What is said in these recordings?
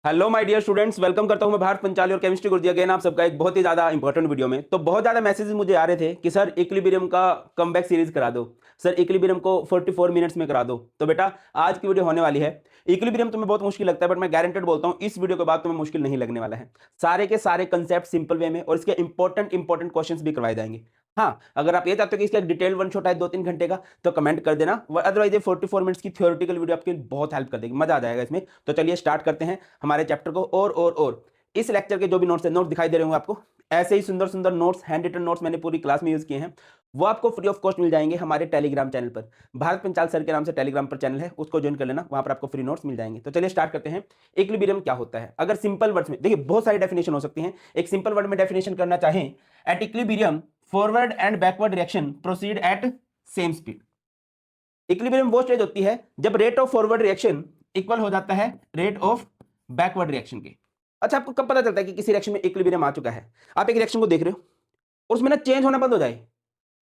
Hello my dear students, welcome करता हूं मैं भारत पंचाली और केमिस्ट्री गुरुजी अगेन आप सबका एक बहुत ही ज़्यादा इंपॉर्टेंट वीडियो में। तो बहुत ज़्यादा मैसेजेस मुझे आ रहे थे कि सर इक्विलिब्रियम का कमबैक सीरीज करा दो, सर इक्विलिब्रियम को 44 मिनट्स में करा दो। तो बेटा आज की वीडियो होने वाली है। इक्विलिब्रियम तुम्हें बहुत मुश्किल लगता है, बट मैं गारंटेड बोलता हूँ इस वीडियो के बाद तुम्हें मुश्किल नहीं लगने वाला है। सारे के सारे कंसेप्ट सिंपल वे में और इसके इंपॉर्टेंट क्वेश्चंस भी करवाए जाएंगे। हाँ, अगर आप ये चाहते हो कि इसका डिटेल वन शॉट है 2-3 घंटे का तो कमेंट कर देना, अदरवाइज ये 44 मिनट्स की थ्योरेटिकल वीडियो आपकी बहुत हेल्प कर देगी, मजा आ जाएगा इसमें। तो चलिए स्टार्ट करते हैं हमारे चैप्टर को। और इस लेक्चर के जो भी नोट्स है, नोट्स दिखाई दे रहे होंगे आपको, ऐसे ही सुंदर सुंदर नोट्स, हैंड रिटन नोट्स मैंने पूरी क्लास में यूज किए हैं, वो आपको फ्री ऑफ कॉस्ट मिल जाएंगे हमारे टेलीग्राम चैनल पर। भारत पंचाल सर के नाम से टेलीग्राम पर चैनल है, उसको ज्वाइन कर लेना, वहां पर आपको फ्री नोट्स मिल जाएंगे। तो चलिए स्टार्ट करते हैं। इक्विलिब्रियम क्या होता है? अगर सिंपल वर्ड्स में देखिए, बहुत सारी डेफिनेशन हो सकती हैं। एक सिंपल वर्ड में डेफिनेशन करना चाहें, at equilibrium forward and backward reaction proceed at same speed. Equilibrium वो स्टेज होती है जब rate of forward reaction equal हो जाता है रेट ऑफ बैकवर्ड रिएक्शन के। अच्छा, आपको कब पता चलता है कि किसी रिएक्शन में इक्विलिब्रियम आ चुका है? आप एक रिएक्शन को देख रहे हो और उसमें ना चेंज होना बंद हो जाए,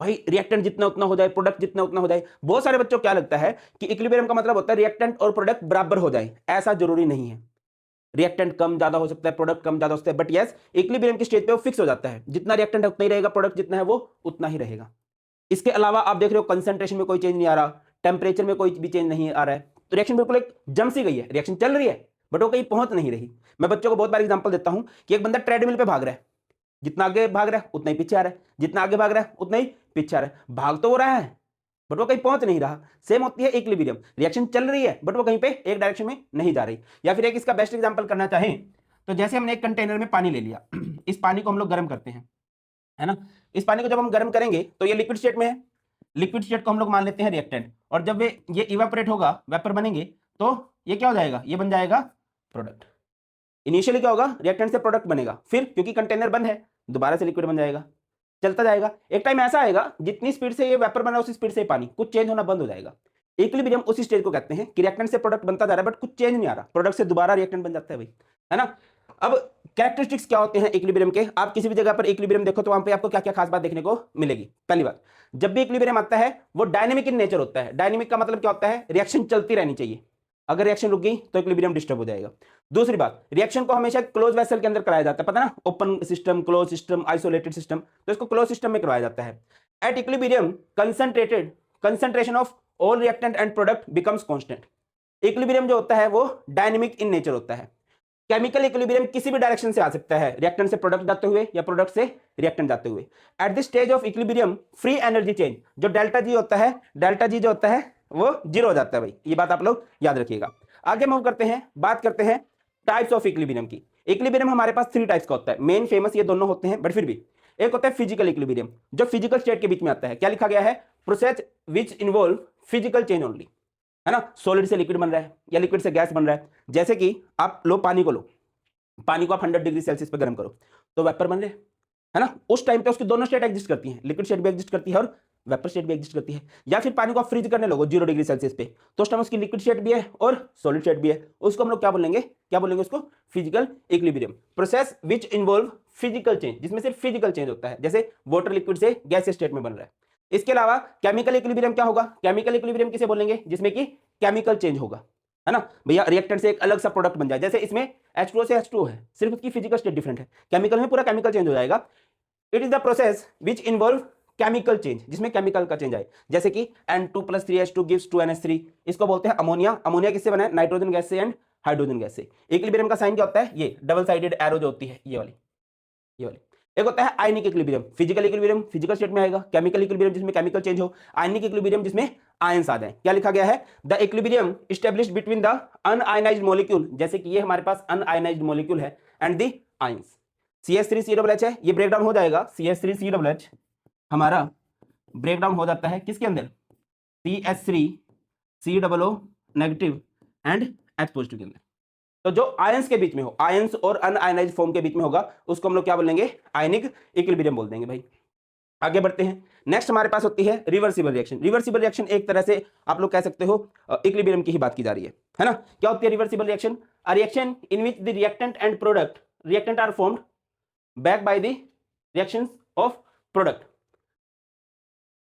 भाई रिएक्टेंट जितना उतना हो जाए, प्रोडक्ट जितना उतना हो जाए। बहुत सारे बच्चों को क्या लगता है कि इक्विलिब्रियम का मतलब होता है रिएक्टेंट और प्रोडक्ट बराबर हो जाए। ऐसा जरूरी नहीं है। रिएक्टेंट कम ज्यादा हो सकता है, प्रोडक्ट कम ज्यादा हो सकता है, बट यस इक्विलिब्रियम की स्टेज पे वो फिक्स हो जाता है। जितना रिएक्टेंट है उतना ही रहेगा, प्रोडक्ट जितना है वो उतना ही रहेगा। इसके अलावा आप देख रहे हो कंसंट्रेशन में कोई चेंज नहीं आ रहा, टेम्परेचर में कोई भी चेंज नहीं आ रहा है। तो रिएक्शन बिल्कुल एक जम सी गई है, रिएक्शन चल रही है बट वो कहीं पहुंच नहीं रही। मैं बच्चों को बहुत बार एग्जांपल देता हूं कि एक बंदा ट्रेडमिल पे भाग रहा है, जितना आगे भाग रहा है उतना ही पीछे आ रहा है, जितना आगे भाग रहा है उतना ही पीछे आ रहा है। भाग तो हो रहा है बट वो कहीं पहुंच नहीं रहा। सेम होती है इक्विलिब्रियम, रिएक्शन चल रही है बट वो कहीं पे एक डायरेक्शन में नहीं जा रही। या फिर एक इसका बेस्ट एग्जांपल करना चाहें तो जैसे हमने एक कंटेनर में पानी ले लिया, इस पानी को हम लोग गर्म करते हैं, है ना। इस पानी को जब हम गर्म करेंगे तो ये लिक्विड स्टेट में है, लिक्विड स्टेट को हम लोग मान लेते हैं रिएक्टेंट, और जब ये इवेपोरेट होगा, वेपर बनेंगे, तो ये क्या हो जाएगा? ये बन जाएगा प्रोडक्ट। इनिशियली क्या होगा? रिएक्टेंट से प्रोडक्ट बनेगा, फिर क्योंकि कंटेनर बंद है दोबारा से लिक्विड बन जाएगा, चलता जाएगा। एक टाइम ऐसा आएगा जितनी स्पीड से ये वेपर बना उसी स्पीड से पानी कुछ चेंज होना बंद हो जाएगा। इक्विलिब्रियम उसी स्टेज को कहते हैं कि रिएक्टेंट से प्रोडक्ट बनता जा रहा है बट कुछ चेंज नहीं आ रहा, प्रोडक्ट से दोबारा रिएक्टेंट बन जाता है भाई, है ना। अब कैरेक्टरिस्टिक्स क्या होते हैं इक्विलिब्रियम के? आप किसी भी जगह पर इक्विलिब्रियम देखो तो वहां पे आपको क्या क्या खास बात देखने को मिलेगी। पहली बात, जब भी इक्विलिब्रियम आता है वो डायनेमिक इन नेचर होता है। डायनेमिक का मतलब क्या होता है? रिएक्शन चलती रहनी चाहिए, अगर रिएक्शन रुक गई तो इक्विलिब्रियम डिस्टर्ब हो जाएगा। दूसरी बात, रिएक्शन को हमेशा क्लोज वेसल के अंदर कराया जाता है, पता ना, open system, close system, isolated system, तो इसको क्लोज सिस्टम में करवाया जाता है। At equilibrium concentration of all reactant and product becomes constant. Equilibrium जो होता है वो डायनेमिक इन नेचर होता है। केमिकल इक्विलिब्रियम किसी भी डायरेक्शन से आ सकता है, रिएक्टेंट से प्रोडक्ट जाते हुए या प्रोडक्ट से रिएक्टेंट जाते हुए। At this stage of equilibrium free energy change, जो डेल्टा जी होता है, डेल्टा जी जो होता है वो जीरो हो जाता है भाई, ये बात आप लोग याद रखिएगा। आगे मूव करते हैं, बात करते हैं टाइप्स ऑफ इक्विलिब्रियम की। इक्विलिब्रियम हमारे पास 3 टाइप्स का होता है, मेन फेमस ये दोनों होते हैं बट फिर भी। एक होता है फिजिकल इक्विलिब्रियम, जो फिजिकल स्टेट के बीच में आता है। क्या लिखा गया है? Process which involve physical change only, है ना। सॉलिड से लिक्विड बन रहा है या लिक्विड से गैस बन रहा है। जैसे कि आप लो पानी को, लो पानी को आप 100 डिग्री सेल्सियस पे गर्म करो तो वेपर बन रहे, है ना। उस टाइम पे उसकी दोनों स्टेट एग्जिस्ट करती हैं, लिक्विड स्टेट भी एग्जिस्ट करती है और वेपर स्टेट भी एग्जिस्ट करती है। या फिर पानी को आप फ्रीज करने लगो 0 डिग्री सेल्सियस पे, तो उस टाइम उसकी लिक्विड स्टेट भी है और सॉलिड स्टेट भी है। उसको हम लोग क्या बोलेंगे? क्या बोलेंगे उसको? Physical equilibrium. Process which involve physical change, जिसमें सिर्फ फिजिकल चेंज होता है, जैसे वाटर लिक्विड से गैस स्टेट में बन रहा है। इसके अलावा केमिकल इक्विलिब्रियम क्या होगा? केमिकल इक्विलिब्रियम किसे बोलेंगे? जिसमें कि केमिकल चेंज होगा, है ना भैया, रिएक्टेंट से एक अलग सा प्रोडक्ट बन जाए। जैसे इसमें H2O से H2O है, सिर्फ उसकी फिजिकल स्टेट डिफरेंट है, केमिकल में पूरा केमिकल चेंज हो जाएगा। It is the process which involve chemical change, जिसमें केमिकल का चेंज आए। जैसे कि N2+3H2 गिव्स 2NH3, इसको बोलते हैं अमोनिया। अमोनिया किससे बना है? नाइट्रोजन गैस से एंड हाइड्रोजन गैस से। इक्विलिब्रियम का साइन क्या होता है? ये डबल साइडेड एरो जो होती है, ये वाली, ये वाली। एक होता है ionic equilibrium, physical equilibrium physical state में आएगा, केमिकल इक्विलिब्रियम जिसमें केमिकल चेंज हो, आयनिक इक्विलिब्रियम जिसमें आयंस आ जाए। क्या लिखा गया है? The equilibrium established between the un-ionised molecule, जैसे कि ये हमारे पास अनआयनाइज्ड मॉलिक्यूल है, एंड द आयंस। CH3COOH है, ये ब्रेकडाउन हो जाएगा, CH3COOH हमारा ब्रेकडाउन हो जाता है किसके अंदर? CH3COO negative and H positive के अंदर। तो जो आयंस के बीच में हो, आयंस और अनआयनाइज्ड फॉर्म के बीच में होगा, उसको हम लोग क्या बोलेंगे? आयनिक इक्विलिब्रियम बोल देंगे भाई। आगे बढ़ते हैं। नेक्स्ट हमारे पास होती है रिवर्सिबल रिएक्शन। रिवर्सिबल रिएक्शन एक तरह से आप लोग कह सकते हो इक्विलिब्रियम की ही बात की जा रही है ना। क्या होती है reversible reaction? A reaction in which the reactant and product reactant are formed back by the reactions of product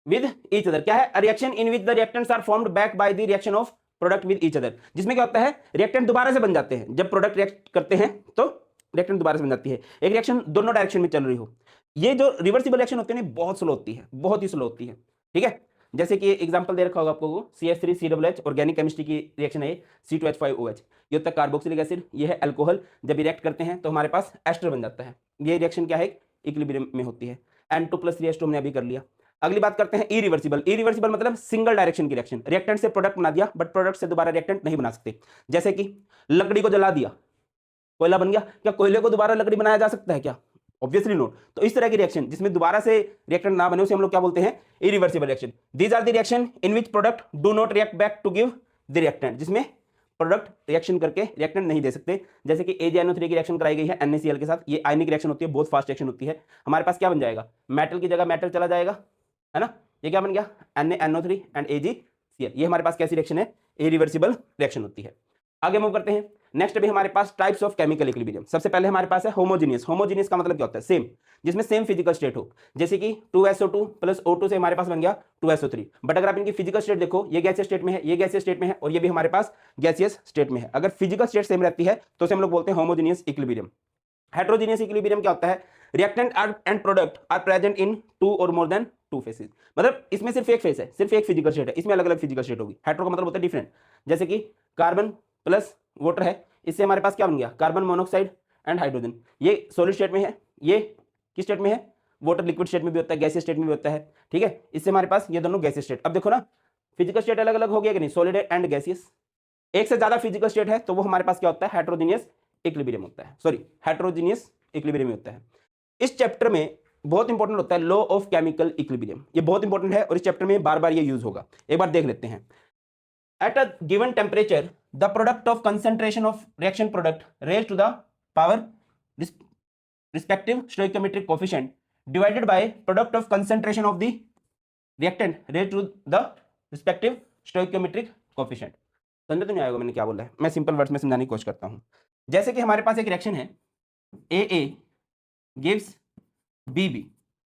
with each other. क्या है? A reaction in which the reactants are formed back by the reaction of product with each other, जिसमें क्या होता है reactant दोबारा से बन जाते हैं। जब प्रोडक्ट रिएक्ट करते हैं तो रिएक्टेंट दोबारा से बन जाती है, एक रिएक्शन दोनों डायरेक्शन में चल रही हो। ये जो रिवर्सिबल रिएक्शन होती है ना बहुत स्लो होती है, बहुत ही स्लो होती है, ठीक है। जैसे कि एग्जांपल दे रखा होगा आपको, CH3COOH ऑर्गेनिक केमिस्ट्री की रिएक्शन है C2H5OH, ये होता है कार्बोक्सिलिक एसिड, ये है अल्कोहल। जब रिएक्ट करते हैं तो हमारे पास एस्टर बन जाता है। ये रिएक्शन क्या है, इक्विलिब्रियम में होती है। N2+3H2 हमने अभी कर लिया। अगली बात करते हैं इरिवर्सिबल। इरिवर्सिबल मतलब सिंगल डायरेक्शन की रिएक्शन, रिएक्टेंट से प्रोडक्ट बना दिया बट प्रोडक्ट से दोबारा रिएक्टेंट नहीं बना सकते। जैसे कि लकड़ी को जला दिया, कोयला बन गया, क्या कोयले को दोबारा लकड़ी बनाया जा सकता है क्या? Obviously note. तो इस तरह की रिएक्शन जिसमें दोबारा से रिएक्टेंट ना बने उसे हम लोग क्या बोलते हैं, irreversible reaction. These are the reaction in which product do not react back to give the reactant, जिसमें प्रोडक्ट रिएक्शन करके रिएक्टेंट नहीं दे सकते। जैसे कि AgNO3 की रिएक्शन कराई गई है NaCl के साथ, ये आयनिक रिएक्शन होती है, बहुत फास्ट रिएक्शन होती है। हमारे पास क्या बन जाएगा, मेटल की जगह मेटल चला जाएगा, है ना। ये क्या बन गया, NaNO3 एंड AgCl। ये हमारे पास कैसी रिएक्शन है, इरिवर्सिबल रिएक्शन होती है। आगे मूव करते हैं। नेक्स्ट अभी हमारे पास टाइप्स ऑफ केमिकल इक्विलिब्रियम। सबसे पहले हमारे पास है होमोजेनियस। होमोजेनियस का मतलब क्या होता है, सेम, जिसमें सेम फिजिकल स्टेट हो। जैसे कि 2SO2 प्लस O2 से हमारे पास बन गया 2SO3। बट अगर आप इनकी फिजिकल स्टेट देखो, ये गैसियस स्टेट में है, ये गैसियस स्टेट में है, और ये भी हमारे पास गैसियस स्टेट में है। अगर फिजिकल स्टेट सेम रहती है तो उसे हम लोग बोलते हैं होमोजेनियस इक्विलिब्रियम। हेटेरोजेनियस इक्विलिब्रियम क्या होता है, reactant and product are present in 2 और मोर देन 2 फेसेस। मतलब इसमें सिर्फ एक फेस है, सिर्फ एक फिजिकल स्टेट है, इसमें अलग अलग फिजिकल स्टेट होगी। हेटेरो का मतलब होता है डिफरेंट। जैसे कि कार्बन प्लस वाटर है, इससे हमारे पास क्या बन गया, कार्बन मोनोऑक्साइड एंड हाइड्रोजन। ये सॉलिड स्टेट में है, ये किस स्टेट में है, वाटर लिक्विड स्टेट में भी होता है, गैसियस स्टेट में भी होता है, ठीक है। इससे हमारे पास ये दोनों गैसियस स्टेट। अब देखो ना, फिजिकल स्टेट अलग अलग हो गया कि नहीं, सॉलिड एंड गैसियस। एक से ज्यादा फिजिकल स्टेट है तो वो हमारे पास क्या होता है, हेटेरोजेनियस इक्विलिब्रियम होता है, सॉरी हेटेरोजेनियस इक्विलिब्रियम होता है। इस चैप्टर में बहुत इंपॉर्टेंट होता है लॉ ऑफ केमिकल इक्विलिब्रियम, ये बहुत इंपॉर्टेंट है और इस चैप्टर में बार बार ये यूज होगा। एक बार देख लेते हैं। At a given temperature the product of concentration of reaction product raise to the power respective stoichiometric coefficient divided by product of concentration of the reactant raise to the respective stoichiometric coefficient. समझ तो नहीं आएगा मैंने क्या बोला है, मैं simple words में समझाने की कोशिश करता हूं। जैसे कि हमारे पास एक रिएक्शन है AA गिव्स BB।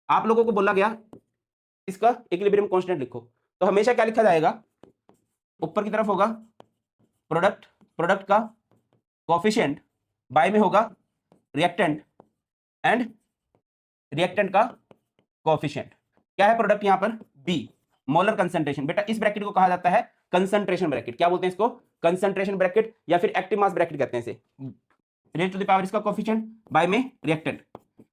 आप लोगों को बोला गया इसका इक्विलिब्रियम कांस्टेंट लिखो, तो हमेशा क्या लिखा जाएगा, ऊपर की तरफ होगा प्रोडक्ट का कोफिशिएंट, बाय में होगा रिएक्टेंट एंड रिएक्टेंट का कोफिशिएंट। क्या है प्रोडक्ट यहां पर, B, मोलर कंसंट्रेशन। बेटा इस ब्रैकेट को कहा जाता है कंसंट्रेशन ब्रैकेट। क्या बोलते हैं इसको, कंसंट्रेशन ब्रैकेट या फिर एक्टिव मास ब्रैकेट कहते हैं इसे। रेज टू द पावर इसका कोफिशिएंट, बाय में रिएक्टेंट।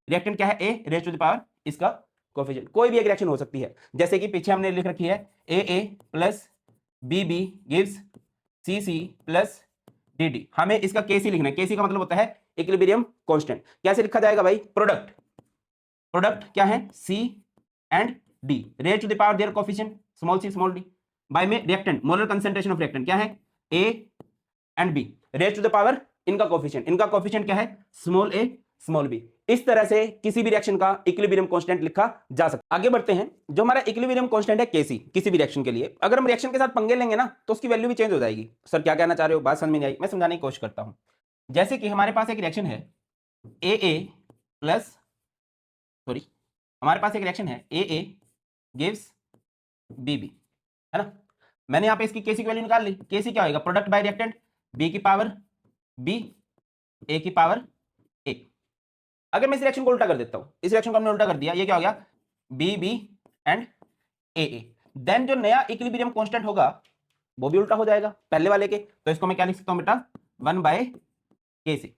रिएक्टेंट क्या है, A, raise to the power इसका कोफिशिएंट। कोई भी एक रिएक्शन हो सकती है, जैसे कि पीछे हमने लिख रखी है AA plus BB gives CC plus DD। हमें इसका KC लिखना है। KC का मतलब होता है इक्विलिब्रियम कांस्टेंट। कैसे लिखा जाएगा भाई, प्रोडक्ट क्या है, C and D, raise to the power their coefficient small c small d, by में reactant, molar concentration of reactant क्या है A and B, raise to the power इनका कोफिशिएंट क्या है, स्मॉल a स्मॉल b। इस तरह से किसी भी रिएक्शन का इक्विलिब्रियम कांस्टेंट लिखा जा सकता है। आगे बढ़ते हैं। जो हमारा इक्विलिब्रियम कांस्टेंट है KC, किसी भी रिएक्शन के लिए, अगर हम रिएक्शन के साथ पंगे लेंगे ना तो उसकी वैल्यू भी चेंज हो जाएगी। सर क्या कहना चाह रहे हो, बात समझ में नहीं आई, मैं समझाने की कोशिश करता हूं। जैसे कि हमारे पास एक रिएक्शन है हमारे पास एक रिएक्शन है AA गिव्स BB, है ना। मैंने यहां पे इसकी KC की वैल्यू निकाल ली। KC क्या होगा, प्रोडक्ट बाय रिएक्टेंट, B की पावर B, A की पावर A। अगर मैं इस रिएक्शन को उल्टा कर देता हूं, इस रिएक्शन को हमने उल्टा कर दिया, ये क्या हो गया, BB एंड AA। देन जो नया इक्विलिब्रियम कांस्टेंट होगा वो भी उल्टा हो जाएगा पहले वाले के। तो इसको मैं क्या लिख सकता हूं बेटा, 1/KC।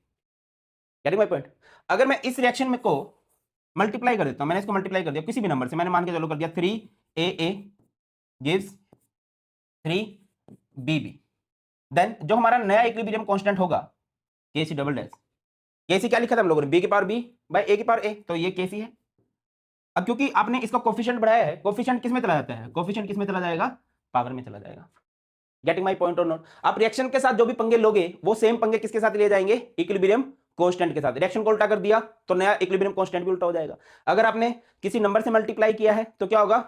Getting my point. अगर मैं इस रिएक्शन में को मल्टीप्लाई कर देता हूं, मैंने इसको मल्टीप्लाई कर दिया किसी भी नंबर से, मैंने मान के चलो कर दिया 3AA गिव्स 3BB। देन जो हमारा नया इक्विलिब्रियम कांस्टेंट होगा KC डबल डैश। KC क्या लिखा था हम लोगों ने, B की पावर B बाय A की पावर A, तो ये KC है। अब क्योंकि आपने इसका कोफिशिएंट बढ़ाया है, कोफिशिएंट किस में चला जाता है, कोफिशिएंट किस में चला जाएगा, पावर में चला जाएगा। गेटिंग माय पॉइंट और नॉट। आप रिएक्शन के साथ जो भी पंगे लोगे वो सेम पंगे किसके साथ लिए जाएंगे, इक्विलिब्रियम कांस्टेंट के साथ। रिएक्शन को उल्टा कर दिया तो नया इक्विलिब्रियम कांस्टेंट भी उल्टा हो जाएगा। अगर आपने किसी नंबर से मल्टीप्लाई किया है तो क्या होगा,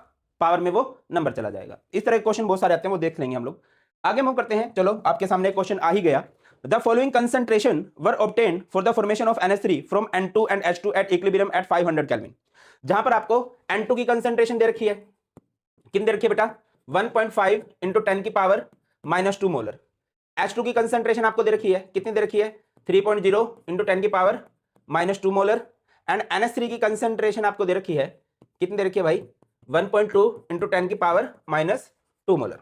पावर में वो नंबर चला जाएगा। इस तरह के क्वेश्चन बहुत सारे आते हैं, वो देख लेंगे हम लोग। आगे मूव करते हैं। चलो आपके सामने क्वेश्चन आ ही गया। The following concentration were obtained for the formation of NH3 from N2 and H2 at equilibrium at 500 Kelvin। जहां पर आपको N2 की कंसंट्रेशन दे रखी है, कितनी दे रखी है बेटा, 1.5 × 10 की पावर -2 मोलर। H2 की कंसंट्रेशन आपको दे रखी है, कितनी दे रखी है 3.0 इंटू 10 की पावर -2 मोलर। एंड NH3 की कंसंट्रेशन आपको दे रखी है, कितनी दे रखी है भाई 1.2 इंटू 10 की पावर -2 मोलर।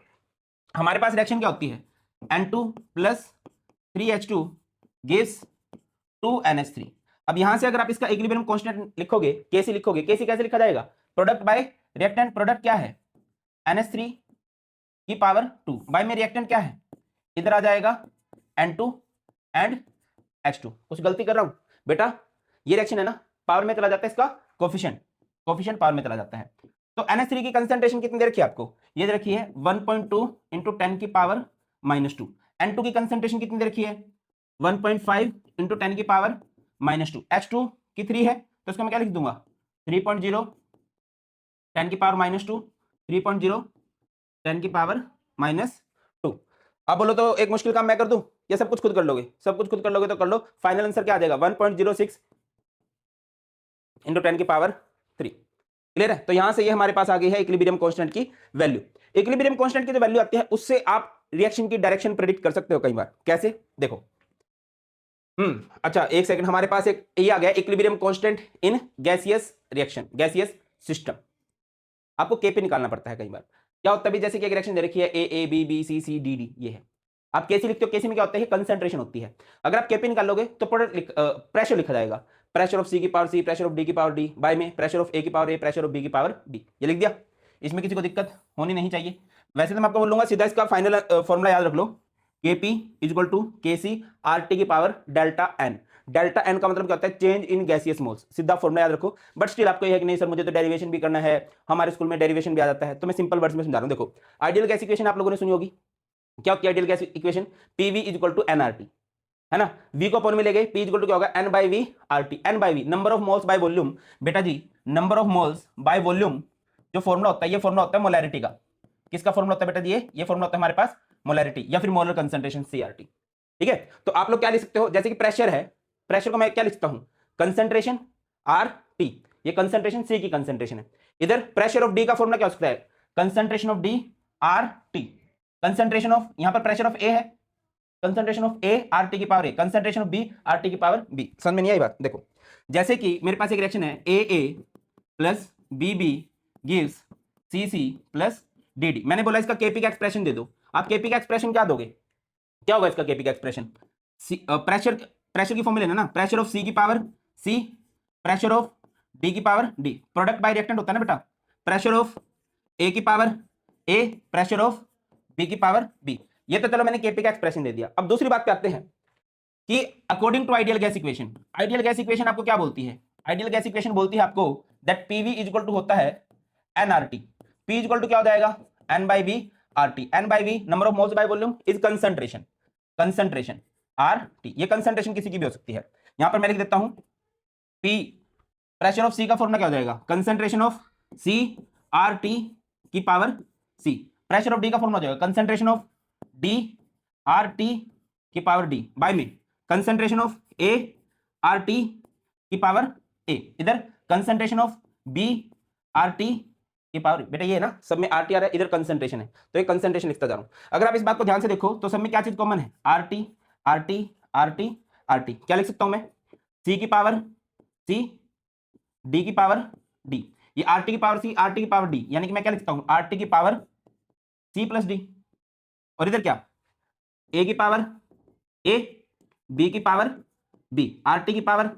हमारे पास रिएक्शन क्या होती है N2 plus 3H2 gives 2NH3। अब यहां से अगर आप इसका इक्विलिब्रियम कांस्टेंट लिखोगे, Kc लिखोगे, Kc कैसे लिखा जाएगा, प्रोडक्ट बाय रिएक्टेंट, प्रोडक्ट क्या है NH3 की पावर 2 बाय में रिएक्टेंट क्या है, इधर आ जाएगा N2 एंड H2। कुछ गलती कर रहा हूं बेटा, ये रिएक्शन है ना पावर में चला जाता है, इसका कोफिशिएंट पावर में चला जाता है। तो NH3 की कंसंट्रेशन कितनी दे रखी है आपको, ये दे रखी है 1.2 इंटू 10 की पावर -2। N2 की कंसंट्रेशन कितनी दे रखी है 1.5 इंटू 10 की पावर -2। H2 की 3 है तो इसको मैं क्या लिख दूंगा 3.0 10 की पावर -2, 3.0 10 की पावर -2। अब बोलो तो एक मुश्किल काम मैं कर दूं या सब कुछ खुद कर लोगे, सब कुछ खुद कर लोगे तो कर लो। फाइनल आंसर क्या आ जाएगा 1.06 इंटू 10 की पावर 3। क्लियर है। तो यहां से ये हमारे पास आ गई है इक्विलिब्रियम कांस्टेंट की वैल्यू। इक्विलिब्रियम कांस्टेंट की जो वैल्यू आती है उससे आप रिएक्शन की डायरेक्शन प्रेडिक्ट कर सकते हो कई बार। कैसे देखो, अच्छा एक सेकंड, हमारे पास एक ये आ गया equilibrium constant in gaseous reaction, gaseous system. आपको केपी निकालना पड़ता है कई बार। क्या होता है भी, जैसे कि एक रिएक्शन दे रखी है a b b c c d d, ये है, आप कैसी लिखते हो, कैसी में क्या होता है कंसंट्रेशन होती है। अगर आप केपी निकालोगे तो प्रेशर लिखा जाएगा, प्रेशर ऑफ सी की power C, pressure of D की पावर डी, बाय में प्रेशर ऑफ ए की power A, pressure of B की पावर बी। ये लिख दिया, इसमें किसी को दिक्कत होनी नहीं चाहिए। वैसे तो मैं आपको बोलूंगा सीधा इसका फाइनल फॉर्मूला याद रख लो, Kp equal to Kc RT की power delta n. Delta n का मतलब क्या होता है, चेंज इन गैसियस मोल्स। सीधा फॉर्मूला याद रखो। बट स्टिल आपको यह है कि नहीं सर मुझे तो डेरिवेशन भी करना है, हमारे स्कूल में डेरिवेशन भी आ जाता है, तो मैं सिंपल वर्ड्स में समझा रहा हूं। देखो आइडियल गैस इक्वेशन आप लोगों ने सुनी होगी, क्या होती है ideal gas equation, PV equal to nRT, है ना। वी को अपॉन में ले गए, पी इक्वल टू क्या होगा n by we RT. N by we number of moles by volume. बेटा जी number of moles by volume जो फॉर्मूला होता है, ये फॉर्मूला होता है मोलैरिटी का। किसका फॉर्मूला होता है बेटा जी, ये फॉर्मूला होता है हमारे पास मोलैरिटी या फिर मोलर कंसंट्रेशन सीआरटी। ठीक है, तो आप लोग क्या लिख सकते हो, जैसे कि प्रेशर है, प्रेशर को मैं क्या लिखता हूं कंसंट्रेशन आर टी, ये कंसंट्रेशन सी की कंसंट्रेशन है। इधर प्रेशर ऑफ डी का फॉर्मूला क्या हो सकता है, concentration of D R T. Concentration of, यहां पर प्रेशर ऑफ ए है, concentration of A R T की power A, concentration of B R T की पावर बी। समझ में नहीं आई बात। देखो जैसे कि मेरे पास एक रिएक्शन है A plus B gives C plus D. मैंने बोला इसका केपी का एक्सप्रेशन दे दो। आप केपी का एक्सप्रेशन क्या दोगे, क्या होगा इसका केपी का एक्सप्रेशन, प्रेशर की फॉर्मूला है ना, प्रेशर ऑफ सी की power C, pressure of D की power D. Product by reactant होता है ना बेटा, प्रेशर ऑफ ए की power A, pressure of B की पावर बी। ये तो चलो मैंने केपी का एक्सप्रेशन दे दिया। अब दूसरी बात पे आते हैं कि according to ideal gas equation, ideal gas equation आपको क्या बोलती है, आइडियल गैस इक्वेशन बोलती है आपको दैट पीवी इक्वल टू होता है एनआरटी। पी इक्वल टू क्या हो जाएगा n by we RT. N by we number of moles by volume is concentration, concentration R T. ये कंसंट्रेशन किसी की भी हो सकती है। यहां पर मैं लिख देता हूं पी, प्रेशर ऑफ सी का फॉर्मूला क्या हो जाएगा, concentration of C R T की power C. Pressure of D का फॉर्मूला हो जाएगा concentration of D R T की पावर डी बाय में concentration of A R T की पावर ए। इधर concentration of B R T की power, बेटा ये है ना सब में आर टी आ रहा है, इधर कंसंट्रेशन है तो ये कंसंट्रेशन लिखता जा रहा हूं। अगर आप इस बात को ध्यान से देखो तो सब में क्या चीज कॉमन है, R T R T R T R T. क्या लिख सकता हूं मैं, सी की पावर सी, डी की पावर डी। ये आर टी की पावर सी, आर टी की पावर डी, यानी कि मैं क्या लिखता हूं आर टी की पावर सी प्लस डी। और इधर क्या ए की पावर ए, बी की पावर बी, आर टी की पावर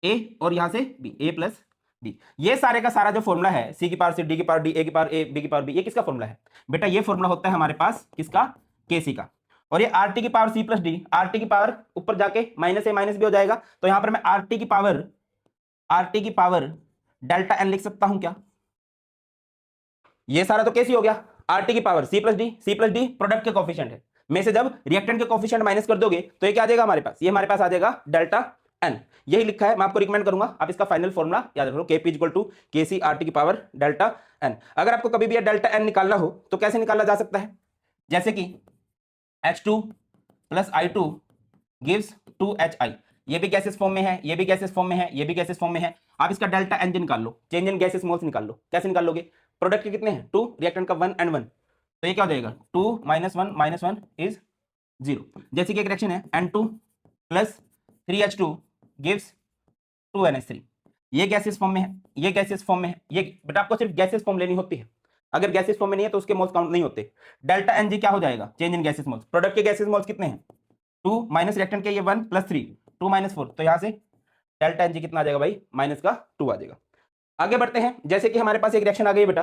ए और यहां से बी, ए प्लस डी। ये सारे का सारा जो फॉर्मूला है, सी की पावर सी, डी की पावर डी, ए की पावर ए, बी की पावर बी, ये किसका फॉर्मूला है बेटा, ये फॉर्मूला होता है हमारे पास किसका, केसी का। और ये आर टी की पावर सी प्लस डी, आर टी की पावर ऊपर जाके माइनस ए माइनस बी हो जाएगा, तो यहां पर मैं आर टी की पावर डेल्टा एन लिख सकता हूं क्या, ये सारा तो केसी हो गया। आर टी की पावर सी प्लस डी प्रोडक्ट के कोफिशिएंट है, में से जब रिएक्टेंट के कोफिशिएंट माइनस कर दोगे तो ये क्या आ जाएगा हमारे पास, ये हमारे पास आ जाएगा डेल्टा एन। यही लिखा है, मैं आपको रिकमेंड करूंगा आप इसका फाइनल फॉर्मूला याद रखो, Kp equal to Kc R T की पावर डेल्टा एन। अगर आपको कभी भी ये डेल्टा एन निकालना हो तो कैसे निकाला जा सकता है, जैसे कि H2 plus I2 gives 2HI। ये भी गैसेस फॉर्म में है, ये भी गैसेस फॉर्म में है, ये भी गैसेस फॉर्म में है। आप इसका डेल्टा एन निकाल लो, चेंज इन गैसेस मोल्स निकाल लो। कैसे निकाल लोगे, प्रोडक्ट के कितने हैं 2, रिएक्टेंट का 1 एंड 1, तो ये क्या हो जाएगा 2 -1 -1 इज 0। जैसे कि एक रिएक्शन है N2 plus 3H2 gives 2NH3। ये गैसेस फॉर्म में है, ये गैसेस फॉर्म में है, ये बेटा आपको सिर्फ गैसेस फॉर्म लेनी होती है। अगर गैसेस फॉर्म में नहीं है तो उसके मोल्स काउंट नहीं होते। डेल्टा एनजी क्या हो जाएगा, change in gases moles. Product के गैसेस मोल्स कितने हैं 2 माइनस रिएक्टेंट के ये 1 प्लस 3 2 माइनस 4, तो यहां से डेल्टा एनजी कितना आ जाएगा भाई, माइनस का 2 आ जाएगा। आगे बढ़ते हैं, जैसे कि हमारे पास एक रिएक्शन आ गई बेटा,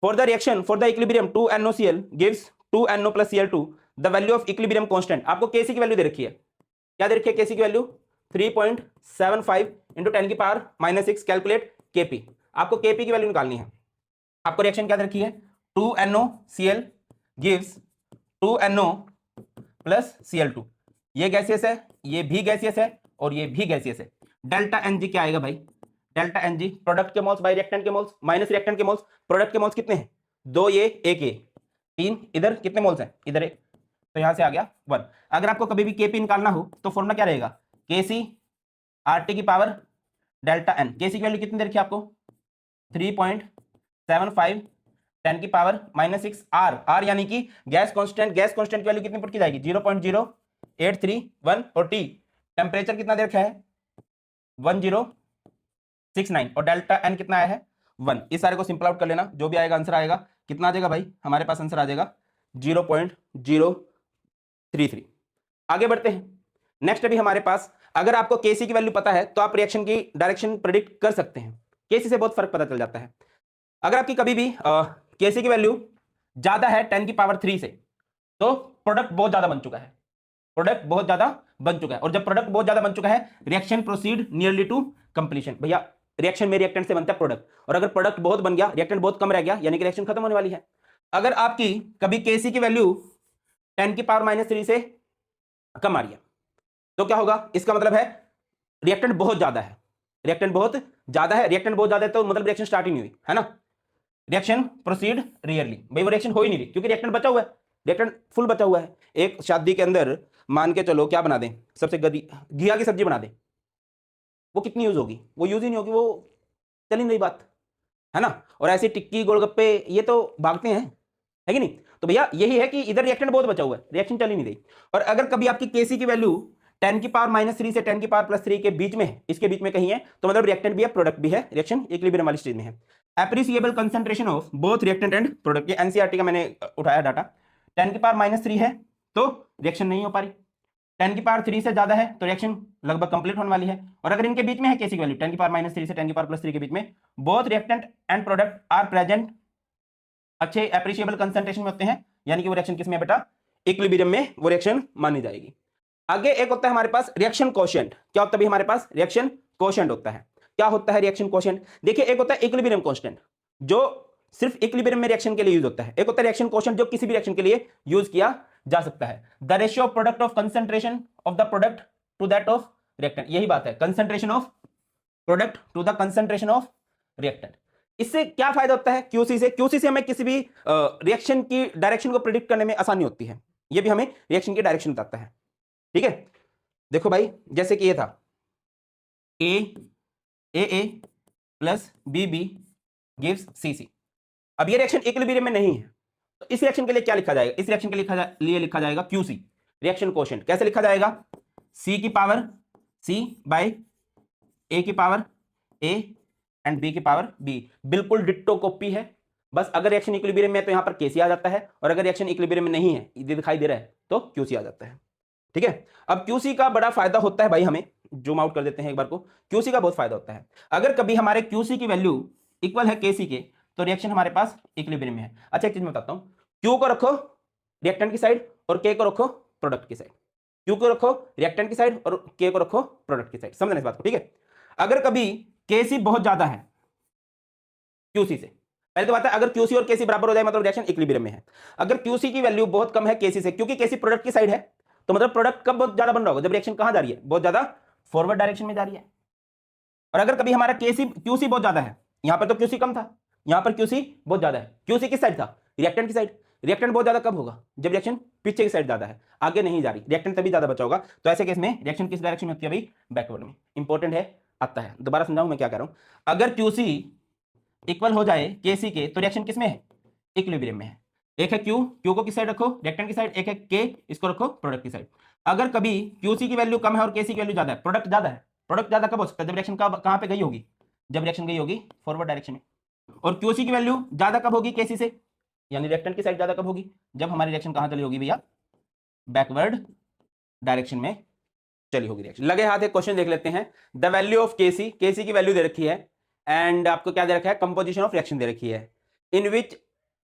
for the reaction for the equilibrium 2NOCl gives 2NO + Cl2 the value of equilibrium constant. आपको केसी की वैल्यू दे रखी है, क्या दे रखी है केसी की वैल्यू 3.75 × 10⁻⁻6 कैलकुलेट केपी। आपको केपी की वैल्यू निकालनी है। आपको रिएक्शन क्या दे रखी है 2NOCl गिव्स 2NO + Cl2। ये गैसियस है, ये भी गैसियस है और ये भी गैसियस है। डेल्टा एनजी क्या आएगा भाई, डेल्टा एनजी प्रोडक्ट के मोल्स बाय रिएक्टेंट के मोल्स माइनस रिएक्टेंट के मोल्स। प्रोडक्ट के मोल्स कितने हैं 2 ये 1 ये 3, इधर कितने मोल्स हैं इधर 1, तो यहां से आ गया 1। अगर आपको कभी भी केपी निकालना हो तो फॉर्मूला क्या रहेगा केसी RT की पावर डेल्टा एन। केसी की वैल्यू कितनी दे रखी है आपको 3.75 10⁻⁻6 आर यानी कि गैस कांस्टेंट की वैल्यू कितनी पुट की जाएगी 0.0831 और टी टेम्परेचर कितना दे रखा है 1069 और डेल्टा एन कितना आया है 1। इस सारे को सिंपल आउट कर लेना, जो भी आएगा आंसर आएगा कितना आ जाएगा भाई, हमारे पास आंसर आ जाएगा 0.033। आगे बढ़ते हैं, नेक्स्ट अभी हमारे पास, अगर आपको केसी की वैल्यू पता है तो आप रिएक्शन की डायरेक्शन प्रेडिक्ट कर सकते हैं। केसी से बहुत फर्क पता चल जाता है। अगर आपकी कभी भी केसी की वैल्यू ज्यादा है 10⁻³ से तो प्रोडक्ट बहुत ज्यादा बन चुका है, प्रोडक्ट बहुत ज्यादा बन चुका है। और जब प्रोडक्ट बहुत ज्यादा बन चुका है reaction proceed nearly to completion. भैया रिएक्शन में रिएक्टेंट से बनता है प्रोडक्ट, और अगर प्रोडक्ट बहुत बन गया रिएक्टेंट बहुत कम रह गया यानी कि रिएक्शन खत्म होने वाली है। अगर आपकी कभी केसी की वैल्यू 10⁻³ से कम आ रही है तो क्या होगा, इसका मतलब है रिएक्टेंट बहुत ज्यादा है, रिएक्टेंट बहुत ज्यादा है। रिएक्टेंट बहुत ज्यादा है तो मतलब रिएक्शन स्टार्ट ही नहीं हुई है ना, रिएक्शन प्रोसीड रियरली। भाई वो रिएक्शन हो ही नहीं रही क्योंकि रिएक्टेंट बचा हुआ है, रिएक्टेंट फुल बचा हुआ है। एक शादी के अंदर मान के चलो क्या बना दें, सबसे गदी घिया की सब्जी बना दें, वो कितनी यूज होगी, वो यूज ही नहीं होगी, वो चल ही नहीं बात है ना। और ऐसे टिक्की गोलगप्पे ये तो भागते हैं, है कि नहीं। तो भैया यही है कि इधर रिएक्टेंट बहुत बचा हुआ है, रिएक्शन चल ही नहीं रही। और अगर कभी आपकी केसी की वैल्यू 10⁻³ से 10⁻+3 के बीच में, इसके बीच में कहीं है तो मतलब रिएक्टेंट भी है प्रोडक्ट भी है, रिएक्शन इक्विलिब्रियम वाली स्टेज में है। Appreciable concentration of both reactant and product, ये एनसीईआरटी का मैंने उठाया डाटा। 10⁻³ है तो रिएक्शन नहीं हो पा रही, 10⁻³ से ज्यादा है तो रिएक्शन लगभग कंप्लीट होने वाली है। और अगर इनके बीच में है केसी की वैल्यू 10⁻³ से 10⁻+3 के बीच में, both reactant and product are present, अच्छे एप्रिशिएबल कंसंट्रेशन में होते हैं, यानी कि वो रिएक्शन किसमें बेटा इक्विलिब्रियम में वो रिएक्शन मानी जाएगी। आगे एक होता है हमारे पास रिएक्शन कोशेंट। क्या होता है हमारे पास रिएक्शन कोशेंट होता है। क्या होता है रिएक्शन कोशेंट, देखिए एक होता है इक्विलिब्रियम कांस्टेंट जो सिर्फ इक्विलिब्रियम में रिएक्शन के लिए यूज होता है, एक होता है रिएक्शन कोशेंट जो किसी भी रिएक्शन के लिए यूज किया जा सकता है। The ratio of product of concentration of the product to that of reactant, यही बात है concentration of product to the concentration of reactant. इससे क्या फायदा होता है क्यूसी से, क्यूसी से हमें किसी भी रिएक्शन की डायरेक्शन को प्रिडिक्ट करने में आसानी होती है, ये भी हमें रिएक्शन की डायरेक्शन बताता है। ठीक है, देखो भाई जैसे कि ये था ए प्लस बी गिव्स सी। अब ये रिएक्शन इक्विलिब्रियम में नहीं है तो इस रिएक्शन के लिए क्या लिखा जाएगा, इस रिएक्शन के लिए लिखा जाएगा क्यूसी रिएक्शन कोशेंट। कैसे लिखा जाएगा, सी की पावर सी बाय ए की पावर ए एंड बी की पावर बी। बिल्कुल डिट्टो कॉपी है, बस अगर रिएक्शन इक्विलिब्रियम में है तो यहां पर केसी आ जाता है, और अगर रिएक्शन इक्विलिब्रियम में नहीं है ये दिखाई दे रहा है तो क्यूसी आ जाता है। ठीक है, अब क्यूसी का बड़ा फायदा होता है भाई, हमें जूम आउट कर देते हैं एक बार को, क्यूसी का बहुत फायदा होता है। अगर कभी हमारे क्यूसी की वैल्यू इक्वल है केसी के तो रिएक्शन हमारे पास इक्विलिब्रियम में है। अच्छा एक चीज मैं बताता हूं, क्यू को रखो रिएक्टेंट की साइड और के को रखो प्रोडक्ट की साइड, क्यू को रखो रिएक्टेंट की साइड और के को रखो प्रोडक्ट की साइड, समझना इस बात को। ठीक है, अगर कभी केसी बहुत ज्यादा है क्यूसी से, पहले तो बात है अगर क्यूसी और केसी बराबर हो जाए मतलब रिएक्शन इक्विलिब्रियम में है। अगर क्यूसी की वैल्यू बहुत कम है केसी से, क्योंकि केसी प्रोडक्ट की साइड है तो मतलब प्रोडक्ट कब बहुत ज्यादा बन रहा होगा, जब रिएक्शन कहां जा रही है, बहुत ज्यादा फॉरवर्ड डायरेक्शन में जा रही है। और अगर कभी हमारा क्यूसी बहुत ज्यादा है, यहां पर तो क्यूसी कम था, यहां पर क्यूसी बहुत ज्यादा है, क्यूसी किस साइड था, रिएक्टेंट की साइड। रिएक्टेंट बहुत ज्यादा कब होगा, जब रिएक्शन पीछे की साइड ज्यादा है, आगे नहीं जा रही, रिएक्टेंट तभी ज्यादा बचा होगा। तो ऐसे केस में रिएक्शन किस डायरेक्शन में होती है भाई, बैकवर्ड में। इंपॉर्टेंट है, आता है, दोबारा समझाऊं मैं क्या कह रहा हूं। अगर क्यूसी इक्वल हो जाए केसी के तो रिएक्शन किस में है, इक्विलिब्रियम में है। एक है क्यू को किस साइड रखो, रिएक्टेंट की साइड, एक है के, इसको रखो प्रोडक्ट की साइड। अगर कभी क्यूसी की वैल्यू कम है और केसी की वैल्यू ज्यादा है, प्रोडक्ट ज्यादा है, प्रोडक्ट ज्यादा कब हो सकता है, जब रिएक्शन कहां पे गई होगी, जब रिएक्शन गई होगी फॉरवर्ड डायरेक्शन में। और क्यूसी की वैल्यू ज्यादा कब होगी केसी से, यानी रिएक्टेंट की साइड ज्यादा कब होगी, जब हमारी रिएक्शन कहां चली होगी भैया, बैकवर्ड डायरेक्शन में चली होगी रिएक्शन। लगे हाथ एक क्वेश्चन देख लेते हैं। द वैल्यू ऑफ केसी, केसी की वैल्यू दे रखी है एंड आपको क्या दे रखा है, कंपोजिशन ऑफ रिएक्शन दे रखी है। In which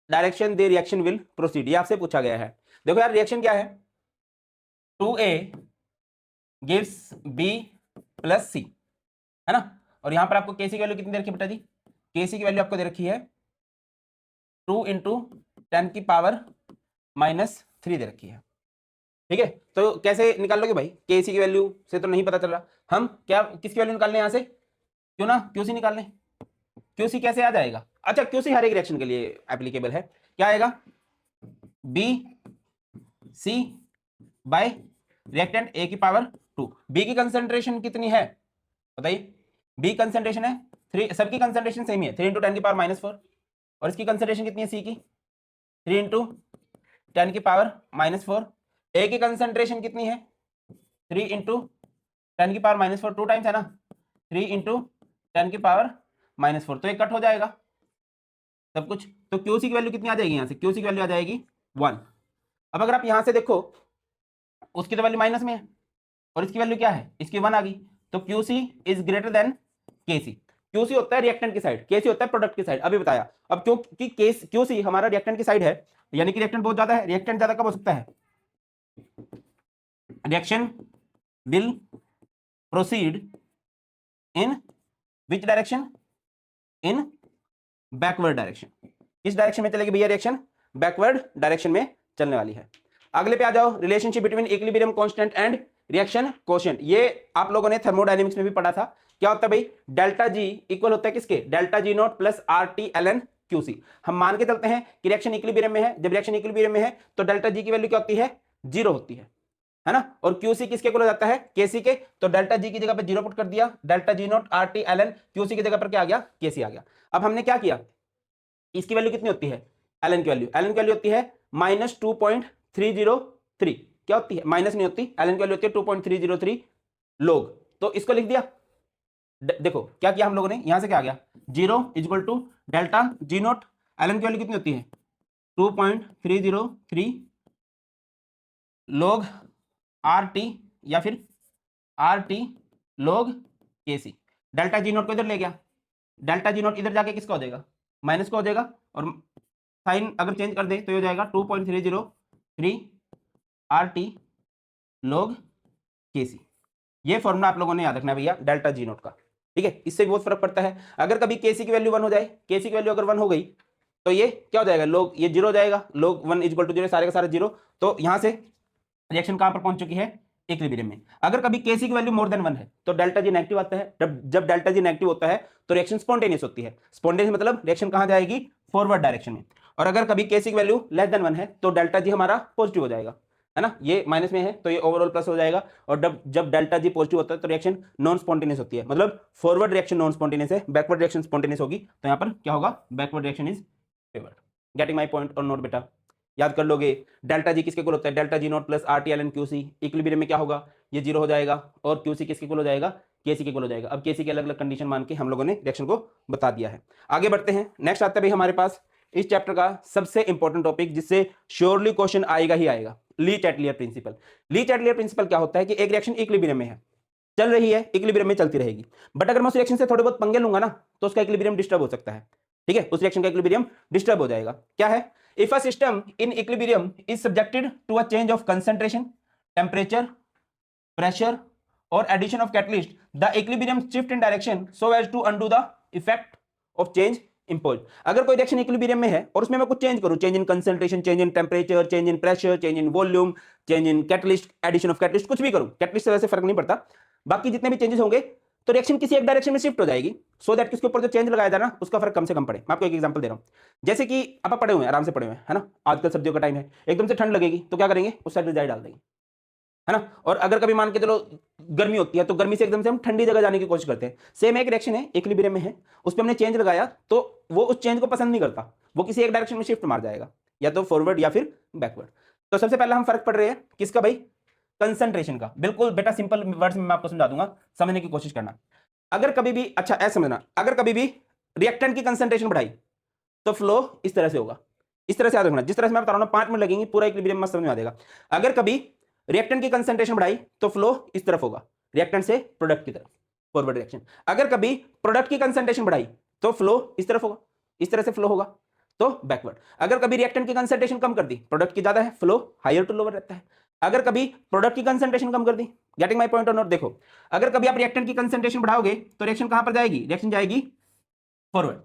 direction the reaction will proceed, ये आपसे पूछा गया है। देखो यार रिएक्शन क्या है, 2A gives B plus C, है ना। और यहां पर आपको केसी की वैल्यू कितनी दे रखी है बेटा जी, केसी की वैल्यू आपको दे रखी है 2 इंटू 10 की पावर -3 दे रखी है। ठीक है, तो कैसे निकाल लोगे भाई, केसी की वैल्यू से तो नहीं पता चल रहा, हम क्या किसकी वैल्यू निकालने यहां से, क्यों ना क्यूसी निकाल लें। क्यूसी कैसे आ जाएगा, अच्छा क्यूसी हर एक रिएक्शन के लिए एप्लीकेबल है, क्या आएगा, b c by reactant a की पावर 2। बी की कंसंट्रेशन कितनी है बताइए, बी कंसंट्रेशन है 3, सबकी कंसंट्रेशन सेम ही है, 3 इंटू 10 की पावर -4। और इसकी कंसंट्रेशन कितनी है सी की, 3 इंटू 10 की पावर -4। ए की कंसंट्रेशन कितनी है, 3 इंटू 10 की पावर -4, 2 टाइम्स है ना, 3 इंटू 10 की पावर -4, तो ये कट हो जाएगा सब कुछ। तो क्यूसी की वैल्यू कितनी आ जाएगी, यहां से क्यूसी की वैल्यू आ जाएगी 1। अब अगर आप यहां से देखो उसकी तो वैल्यू माइनस में है और इसकी वैल्यू क्या है, इसकी 1 आ गई, तो Qc is greater than Kc. Qc होता है रिएक्टेंट की साइड, केसी होता है प्रोडक्ट की साइड, अभी बताया। अब क्योंकि क्यूसी हमारा रिएक्टेंट की साइड है, यानी कि रिएक्टेंट बहुत ज्यादा है, रिएक्टेंट ज्यादा कब हो सकता है, reaction will proceed in which direction, in backward direction. किस डायरेक्शन में चलेगी भैया रिएक्शन, बैकवर्ड डायरेक्शन में चलने वाली है। अगले पे आ जाओ, relationship between equilibrium constant and reaction quotient. ये आप लोगों ने थर्मोडायनेमिक्स में भी पढ़ा था, क्या होता है भाई, डेल्टा जी इक्वल होता है किसके, delta G naught plus R T L N Q c. हम मान के चलते हैं कि रिएक्शन इक्विलिब्रियम में है, जब रिएक्शन इक्विलिब्रियम में है तो डेल्टा जी की वैल्यू क्या होती है, 0 होती है ना। और क्यूसी किसके इक्वल हो जाता है, केसी के, तो डेल्टा जी की जगह पे 0 पुट कर दिया, delta G naught R T L N Q c की जगह पर क्या आ गया, केसी आ गया। अब हमने क्या किया, इसकी वैल्यू कितनी होती है, एल एन की वैल्यू, एल एन की वैल्यू होती है -2.303, क्या होती है, माइनस नहीं होती, एल एन की वैल्यू होती है 2.303 लोग। तो इसको लिख दिया, देखो क्या किया हम लोगों ने, यहां से क्या आ गया, 0 equal to delta G naught, L N की वैल्यू कितनी होती है 2.303 लोग आर टी, या फिर आर टी लोग के सी। डेल्टा जी नोट को इधर ले गया, डेल्टा जी नोट इधर जाके किसका हो जाएगा, माइनस का हो जाएगा, और साइन अगर चेंज कर दे तो ये हो जाएगा 2.303 आर टी लोग के सी। ये फॉर्मूला आप लोगों ने याद रखना है भैया डेल्टा जी नोट का, ठीक है, इससे बहुत फर्क पड़ता है। अगर कभी केसी की वैल्यू 1 हो जाए, केसी की वैल्यू अगर 1 हो गई तो ये क्या हो जाएगा, लोग ये 0 हो जाएगा, लोग 1 इक्वल टू 0, सारे का सारे 0। तो यहां से रिएक्शन कहां पर पहुंच चुकी है, इक्विलिब्रियम में। अगर कभी केसी की वैल्यू मोर देन 1 है तो डेल्टा जी नेगेटिव आता है, जब डेल्टा जी नेगेटिव होता है तो रिएक्शन स्पॉन्टेनियस होती है, स्पॉन्टेनियस मतलब रिएक्शन कहां जाएगी, फॉरवर्ड डायरेक्शन में। और अगर कभी केसी की वैल्यू लेस देन 1 है तो डेल्टा जी हमारा पॉजिटिव हो जाएगा, है ना, ये माइनस में है तो ये ओवरऑल प्लस हो जाएगा। और जब डेल्टा जी पॉजिटिव होता है तो रिएक्शन नॉन स्पॉन्टेनियस होती है, मतलब फॉरवर्ड रिएक्शन नॉन स्पॉन्टेनियस है, बैकवर्ड रिएक्शन स्पॉन्टेनियस होगी। तो यहाँ पर क्या होगा, backward reaction is favoured. Getting my point और नोट बेटा, याद कर लोगे, डेल्टा जी किसके इक्वल होता है, delta G naught plus R T L N Q c. Equilibrium में क्या होगा, ये 0 हो जाएगा, और क्यूसी किसके इक्वल हो जाएगा, केसी के इक्वल हो जाएगा। अब केसी की अलग अलग कंडीशन मान के हम लोगों ने रिएक्शन को बता दिया है। आगे बढ़ते हैं, नेक्स्ट आता है भाई हमारे पास इस चैप्टर का सबसे इंपॉर्टेंट टॉपिक, जिससे श्योरली क्वेश्चन आएगा ही आएगा, ली चैटलियर प्रिंसिपल। ली चैटलियर प्रिंसिपल क्या होता है कि एक रिएक्शन इक्विलिब्रियम में है, चल रही है, इक्विलिब्रियम में चलती रहेगी, बट अगर मैं उस रिएक्शन से थोड़े बहुत पंगे लूंगा ना तो उसका इक्विलिब्रियम डिस्टर्ब हो सकता है, ठीक है, उस रिएक्शन का इक्विलिब्रियम डिस्टर्ब हो जाएगा। क्या है, if a system in equilibrium is subjected to a change of concentration, temperature, pressure और addition of catalyst, the equilibrium shift in direction so as to undo the effect of change impose. अगर कोई reaction equilibrium में है और उसमें मैं कुछ change करूं, change in concentration, change in temperature, change in pressure, change in volume, change in catalyst, addition of catalyst, कुछ भी करूं, कैटलिस्ट से वैसे फर्क नहीं पड़ता, बाकी जितने भी चेंजेस होंगे तो रिएक्शन किसी एक डायरेक्शन में शिफ्ट हो जाएगी, सो दैट उसके ऊपर जो चेंज लगाया जा रहा है उसका फर्क कम से कम पड़े। मैं आपको एक एग्जांपल दे रहा हूं, जैसे कि आप पढ़े हुए हैं, आराम से पढ़े हुए हैं, है ना, आजकल सर्दियों का टाइम है, एकदम से ठंड लगेगी तो क्या करेंगे, उस साइड रजाई डाल देंगे, है ना। और अगर कभी मान के चलो गर्मी होती है तो गर्मी से एकदम से हम ठंडी जगह जाने की कोशिश करते हैं। सेम एक रिएक्शन है, इक्विलिब्रियम में है, उस पर हमने चेंज लगाया तो वो उस चेंज को पसंद नहीं करता, वो किसी एक डायरेक्शन में शिफ्ट मार जाएगा, या तो फॉरवर्ड या फिर बैकवर्ड। तो सबसे पहले हम फर्क पढ़ रहे हैं किसका भाई, कंसंट्रेशन का। बिल्कुल बेटा सिंपल वर्ड्स में मैं आपको समझा दूंगा, समझने की कोशिश करना। अगर कभी भी, अच्छा ऐसा समझना, अगर कभी भी रिएक्टेंट की कंसंट्रेशन बढ़ाई तो फ्लो इस तरह से होगा, इस तरह से याद रखना, जिस तरह से मैं बता रहा हूं 5 मिनट लगेंगे, पूरा इक्विलिब्रियम मस्त समझ में आ जाएगा। अगर कभी रिएक्टेंट की कंसंट्रेशन बढ़ाई तो फ्लो इस तरफ होगा, रिएक्टेंट से प्रोडक्ट की तरफ, फॉरवर्ड रिएक्शन। अगर कभी प्रोडक्ट की कंसंट्रेशन बढ़ाई तो फ्लो इस तरफ होगा, इस तरह से फ्लो होगा, तो बैकवर्ड। अगर कभी रिएक्टेंट की कंसंट्रेशन कम कर दी, प्रोडक्ट की ज्यादा है, फ्लो हायर टू लोअर रहता है। अगर कभी प्रोडक्ट की कंसंट्रेशन कम कर दी, गेटिंग माय पॉइंट और नॉट, देखो अगर कभी आप रिएक्टेंट की कंसंट्रेशन बढ़ाओगे तो रिएक्शन कहां पर जाएगी, रिएक्शन जाएगी फॉरवर्ड,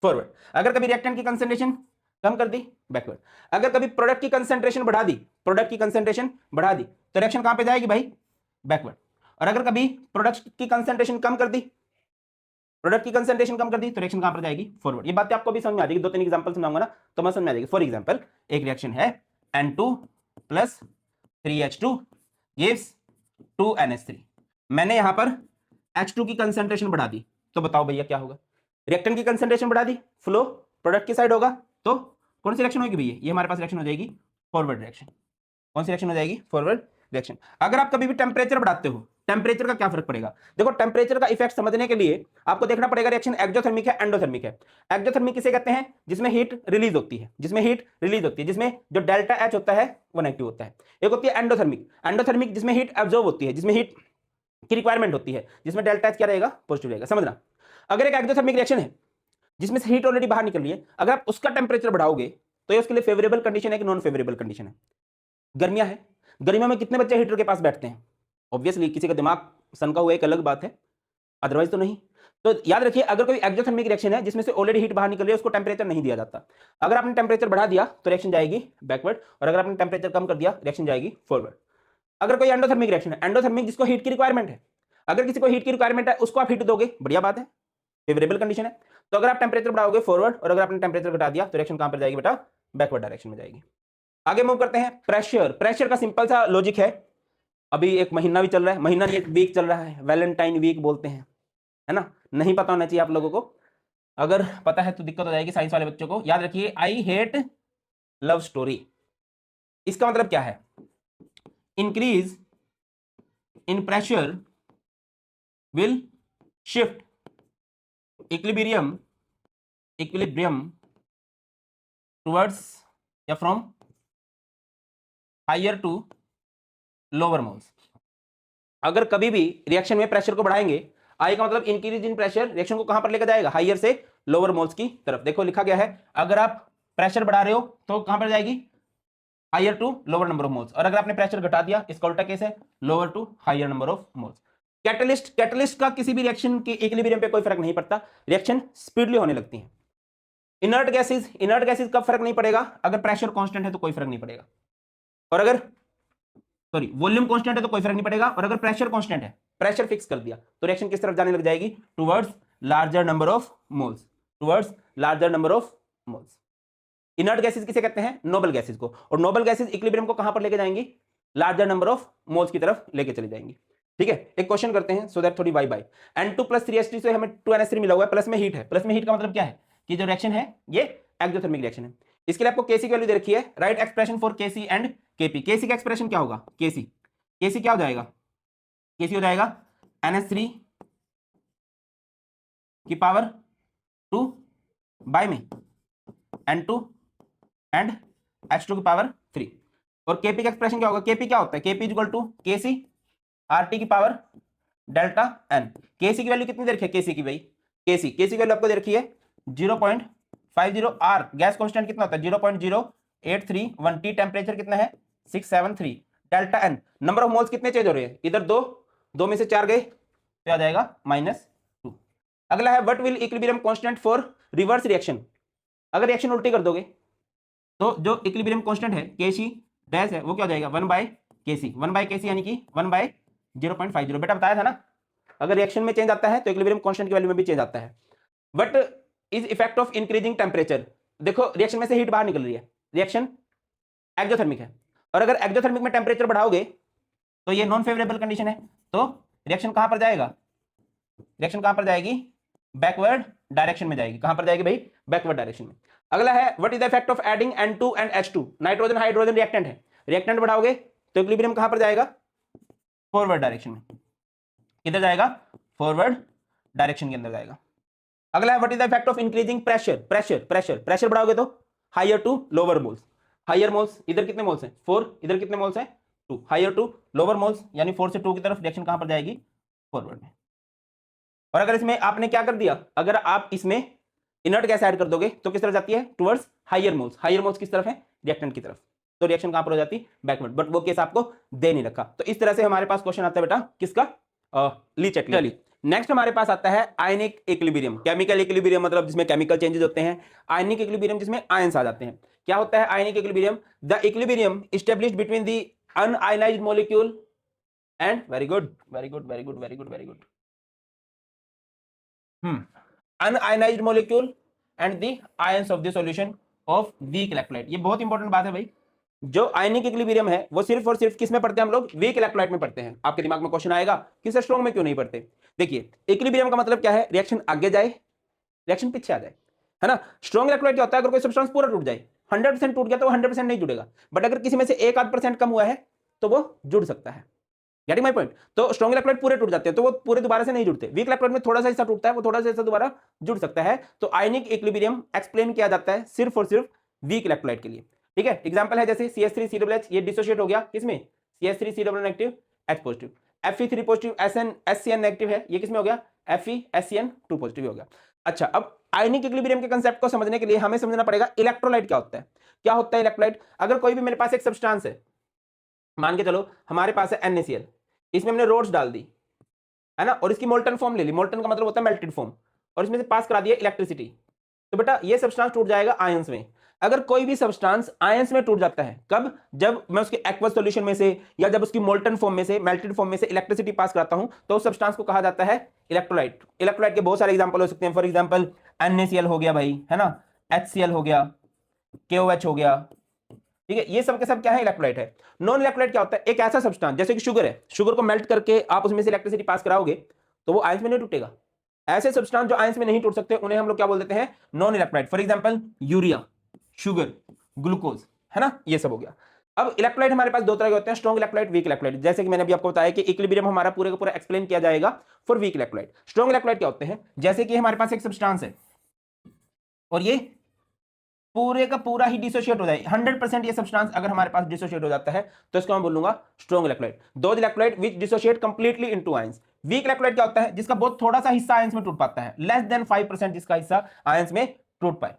फॉरवर्ड। अगर कभी रिएक्टेंट की कंसंट्रेशन कम कर दी, बैकवर्ड। अगर कभी प्रोडक्ट की कंसंट्रेशन बढ़ा दी, प्रोडक्ट की कंसंट्रेशन बढ़ा दी, तो रिएक्शन कहां पे जाएगी भाई, बैकवर्ड। और अगर कभी प्रोडक्ट की कंसंट्रेशन कम कर दी, प्रोडक्ट की कंसंट्रेशन कम कर दी, तो रिएक्शन कहां पर जाएगी, फॉरवर्ड। ये बातें आपको भी समझ में आ जाएगी, 2-3 एग्जांपल समझाऊंगा ना तो मैं समझ में आ जाएगी। फॉर एग्जांपल एक रिएक्शन है N2 + 3H2 gives 2NH3। मैंने यहां पर H2 की कंसंट्रेशन बढ़ा दी, तो बताओ भैया क्या होगा, रिएक्टेंट की कंसंट्रेशन बढ़ा दी, फ्लो प्रोडक्ट की साइड होगा, तो कौन सी रिएक्शन होगी भैया, ये हमारे पास रिएक्शन हो जाएगी फॉरवर्ड रिएक्शन। कौन सी रिएक्शन हो जाएगी, फॉरवर्ड रिएक्शन। अगर आप कभी भी टेम्परेचर बढ़ाते हो, टेम्परेचर का क्या फर्क पड़ेगा, देखो टेम्परेचर का इफेक्ट समझने के लिए आपको देखना पड़ेगा रिएक्शन एक्सोथर्मिक है एंडोथर्मिक है। एक्सोथर्मिक किसे कहते हैं, जिसमें हीट रिलीज होती है, जिसमें हीट रिलीज होती है, जिसमें जो डेल्टा एच होता है वो नेगेटिव होता है। एक होती है एंडोथर्मिक, एंडोथर्मिक जिसमें हीट एब्जॉर्ब होती है, जिसमें हीट की रिक्वायरमेंट होती है, जिसमें डेल्टा एच क्या रहेगा, पॉजिटिव रहेगा। समझना, अगर एक एक्सोथर्मिक रिएक्शन है जिसमें से हीट ऑलरेडी बाहर निकल रही है, अगर आप उसका टेम्परेचर बढ़ाओगे तो ये उसके लिए फेवरेबल कंडीशन है कि नॉन फेवरेबल कंडीशन है। गर्मियां है, गर्मियों में कितने बच्चे हीटर के पास बैठते हैं, ऑब्वियसली किसी का दिमाग सनका हुआ एक अलग बात है, अदरवाइज तो नहीं। तो याद रखिए अगर कोई एक्सोथर्मिक रिएक्शन है जिसमें से ऑलरेडी हीट बाहर निकल रही है, उसको टेम्परेचर नहीं दिया जाता। अगर आपने टेम्परेचर बढ़ा दिया तो रिएक्शन जाएगी बैकवर्ड, और अगर आपने टेम्परेचर कम कर दिया रिएक्शन जाएगी फॉरवर्ड। अगर कोई एंडोथर्मिक रिएक्शन है, एंडोथर्मिक जिसको हीट की रिक्वायरमेंट है, अगर किसी को हीट की रिक्वायरमेंट है उसको आप हीट दोगे, बढ़िया बात है, फेवरेबल कंडीशन है। तो अगर आप टेम्परेचर बढ़ाओगे फॉरवर्ड, और अगर आपने टेम्परेचर घटा दिया तो रिएक्शन कहां पर जाएगी बेटा, बैकवर्ड डायरेक्शन में जाएगी। आगे मूव करते हैं, प्रेशर। प्रेशर का सिंपल सा लॉजिक है, अभी एक महीना भी चल रहा है, महीना नहीं एक वीक चल रहा है, वैलेंटाइन वीक बोलते हैं, है ना, नहीं पता होना चाहिए आप लोगों को, अगर पता है तो दिक्कत हो जाएगी साइंस वाले बच्चों को। याद रखिए आई हेट लव स्टोरी, इसका मतलब क्या है, increase in pressure will shift equilibrium towards या from higher to lower moles. अगर कभी भी रिएक्शन में प्रेशर को बढ़ाएंगे, आई का मतलब इंक्रीज इन प्रेशर, रिएक्शन को कहां पर लेकर जाएगा, हायर से लोअर मोल्स की तरफ। देखो लिखा गया है अगर आप प्रेशर बढ़ा रहे हो तो कहां पर जाएगी, higher to lower number of moles, और अगर आपने प्रेशर घटा दिया इसका उल्टा केस है, lower to higher number of moles. Catalyst का किसी भी रिएक्शन के इक्विलिब्रियम पे कोई फर्क नहीं पड़ता, रिएक्शन स्पीडली होने लगती है। इनर्ट गैसेज का फर्क नहीं पड़ेगा, अगर प्रेशर कांस्टेंट है तो कोई फर्क नहीं पड़ेगा, और अगर वॉल्यूम कांस्टेंट है तो कोई फर्क नहीं पड़ेगा, और अगर प्रेशर कांस्टेंट है, प्रेशर फिक्स कर दिया तो रिएक्शन किस तरफ जाने लग जाएगी, towards larger number of moles, towards larger number of moles. Inert gases किसे कहते हैं, नोबल गैसेज को, और नोबल गैसेज इक्विलिब्रियम को कहां पर लेके जाएंगी, लार्जर नंबर ऑफ मोल्स की तरफ लेके चली जाएंगी। ठीक है, एक क्वेश्चन करते हैं सो दैट थोड़ी वाई बाई। N2 + 3H3 से हमें 2NH3 मिला हुआ है, प्लस में हीट है, प्लस में हीट का मतलब क्या है कि जो रिएक्शन है ये एक्सोथर्मिक रिएक्शन है। इसके लिए आपको Kc की वैल्यू दे रखी है, right expression for Kc and Kp। Kc का एक्सप्रेशन क्या होगा, Kc क्या हो जाएगा, Kc हो जाएगा NH3 की पावर 2 बाय में N2 एंड H2 की पावर 3, और Kp का एक्सप्रेशन क्या होगा, Kp क्या होता है, Kp = Kc RT की पावर डेल्टा n। Kc की वैल्यू कितनी दे रखी है, Kc की भाई, Kc की वैल्यू आपको दे रखी है 0.50 R, गैस कांस्टेंट कितना होता है 0.0831, T टेम्परेचर कितना है 673, delta n, number of moles कितने चेंज हो रहे हैं, इधर दो में से 4 गए तो आ जाएगा -2। अगला है what will equilibrium constant for reverse reaction. अगर रिएक्शन उल्टी कर दोगे तो जो इक्विलिब्रियम कांस्टेंट है Kc डैश है वो क्या हो जाएगा 1/Kc यानी कि 1/0.50। बेटा बताया था ना, अगर रिएक्शन में चेंज आता है तो इक्विलिब्रियम कांस्टेंट की वैल्यू में भी चेंज आता है। But is effect of increasing temperature, देखो रिएक्शन में से हीट बाहर निकल रही है, रिएक्शन एक्सोथर्मिक है, और अगर एक्सोथर्मिक में टेम्परेचर बढ़ाओगे तो ये नॉन फेवरेबल कंडीशन है, तो रिएक्शन कहां पर जाएगा, रिएक्शन कहां पर जाएगी बैकवर्ड डायरेक्शन में जाएगी। कहां पर जाएगी भाई? बैकवर्ड डायरेक्शन में। अगला है what is the effect of adding N2 and H2? Nitrogen hydrogen reactant है, रिएक्टेंट बढ़ाओगे तो इक्विलिब्रियम कहां पर जाएगा? फॉरवर्ड डायरेक्शन में। किधर जाएगा? फॉरवर्ड डायरेक्शन के अंदर जाएगा। अगला है what is the effect of increasing pressure? Pressure बढ़ाओगे तो higher to lower moles. Higher moles इधर कितने मोल्स हैं? 4, इधर कितने मोल्स हैं? 2। हायर टू लोअर मोल्स यानी 4 से 2 की तरफ रिएक्शन कहां पर जाएगी? फॉरवर्ड में। और अगर इसमें आपने क्या कर दिया, अगर आप इसमें इनर्ट गैस ऐड कर दोगे तो किस तरफ जाती है? Towards higher moles. Higher moles किस तरफ है? रिएक्टेंट की तरफ। तो रिएक्शन कहां पर हो जाती है? बैकवर्ड। बट वो केस आपको दे नहीं रखा। तो इस तरह से हमारे पास क्वेश्चन आता है बेटा किसका? ली चटली। नेक्स्ट हमारे पास आता है आयनिक इक्विलिब्रियम। केमिकल इक्विलिब्रियम मतलब जिसमें केमिकल चेंजेस होते हैं। आयनिक इक्विलिब्रियम जिसमें आयंस आ जाते हैं। क्या होता है ionic equilibrium? The equilibrium established between the un-ionised molecule and very good un-ionised molecule and the ions of the solution of weak electrolyte. ये बहुत इंपॉर्टेंट बात है भाई। जो आयनिक इक्विलिब्रियम है वो सिर्फ और सिर्फ किस में पढ़ते हैं हम लोग? वीक इलेक्ट्रोलाइट में पढ़ते हैं। आपके दिमाग में क्वेश्चन आएगा कि सर स्ट्रॉन्ग में क्यों नहीं पढ़ते? देखिए इक्विलिब्रियम का मतलब क्या है? रिएक्शन आगे जाए, रिएक्शन पीछे आ जाए, है ना। स्ट्रॉन्ग इलेक्ट्रोलाइट क्या होता है? अगर कोई सब्सटेंस पूरा टूट जाए, 100% टूट गया तो 100% नहीं जुड़ेगा। बट अगर किसी में से 1-8% कम हुआ है तो वो जुड़ सकता है। Getting my point? तो स्ट्रॉन्ग इलेक्ट्रोलाइट पूरे टूट जाते हैं तो वो पूरे दोबारा से नहीं जुड़ते। वीक इलेक्ट्रोलाइट में थोड़ा सा हिस्सा टूटता है, वो थोड़ा सा हिस्सा दोबारा जुड़ सकता है। तो आयनिक इक्विलिब्रियम एक्सप्लेन किया जाता है सिर्फ और सिर्फ वीक इलेक्ट्रोलाइट के लिए। ठीक है, एग्जांपल है जैसे CH3COOH, ये डिसोशिएट हो गया किसमें? CH3COO negative H positive. Fe3 positive SCN negative है, ये किसमें हो गया? FeSCN2 पॉजिटिव हो गया। अच्छा, अब आयनिक इक्विलिब्रियम के कांसेप्ट को समझने के लिए हमें समझना पड़ेगा इलेक्ट्रोलाइट क्या होता है। क्या होता है इलेक्ट्रोलाइट? अगर कोई भी मेरे पास एक सब्सटेंस है, मान के चलो हमारे पास है NaCl, इसमें हमने रोड्स डाल दी, है ना, और इसकी मोल्टन फॉर्म ले ली। मोल्टन का मतलब होता है मेल्टेड फॉर्म, और इसमें से पास करा दिया इलेक्ट्रिसिटी, तो बेटा ये सब्सटेंस टूट जाएगा आयंस में। अगर कोई भी सब्सटेंस आयंस में टूट जाता है, कब? जब मैं उसके एक्वस सॉल्यूशन में से या जब उसकी मोल्टन फॉर्म में से, मेल्टेड फॉर्म में से इलेक्ट्रिसिटी पास कराता हूं, तो उस सब्सटेंस को कहा जाता है इलेक्ट्रोलाइट। इलेक्ट्रोलाइट के बहुत सारे एग्जांपल हो सकते हैं। फॉर एग्जांपल NaCl हो गया भाई, है ना, HCl हो गया, KOH हो गया। ठीक है, ये सब के सब क्या है? इलेक्ट्रोलाइट है। नॉन इलेक्ट्रोलाइट क्या होता है? एक ऐसा सब्सटेंस जैसे कि शुगर है, शुगर को मेल्ट करके आप उसमें से इलेक्ट्रिसिटी पास कराओगे तो वो आयंस में नहीं टूटेगा। ऐसे सब्सटेंस जो आयंस में नहीं टूट सकते उन्हें हम लोग क्या बोल देते हैं? Non electrolyte. For example urea, sugar, glucose, है ना, ये सब हो गया। अब इलेक्ट्रोलाइट हमारे पास दो तरह के होते हैं, स्ट्रॉन्ग इलेक्ट्रोलाइट, वीक इलेक्ट्रोलाइट। जैसे कि मैंने अभी आपको बताया कि इक्विलिब्रियम हमारा पूरे का पूरा एक्सप्लेन किया जाएगा for weak electrolyte. Strong electrolyte क्या होते हैं? जैसे कि हमारे पास एक सब्सटेंस है और ये पूरे का पूरा ही डिसोशिएट हो जाए, 100% ये सब्सटेंस अगर हमारे पास डिसोशिएट हो जाता है तो इसको मैं बोलूंगा strong electrolyte. Those electrolyte which dissociate completely into ions. Weak electrolyte क्या होता है? जिसका बहुत थोड़ा सा हिस्सा आयंस में टूट पाता है, लेस देन 5% जिसका हिस्सा आयंस में टूट पाए,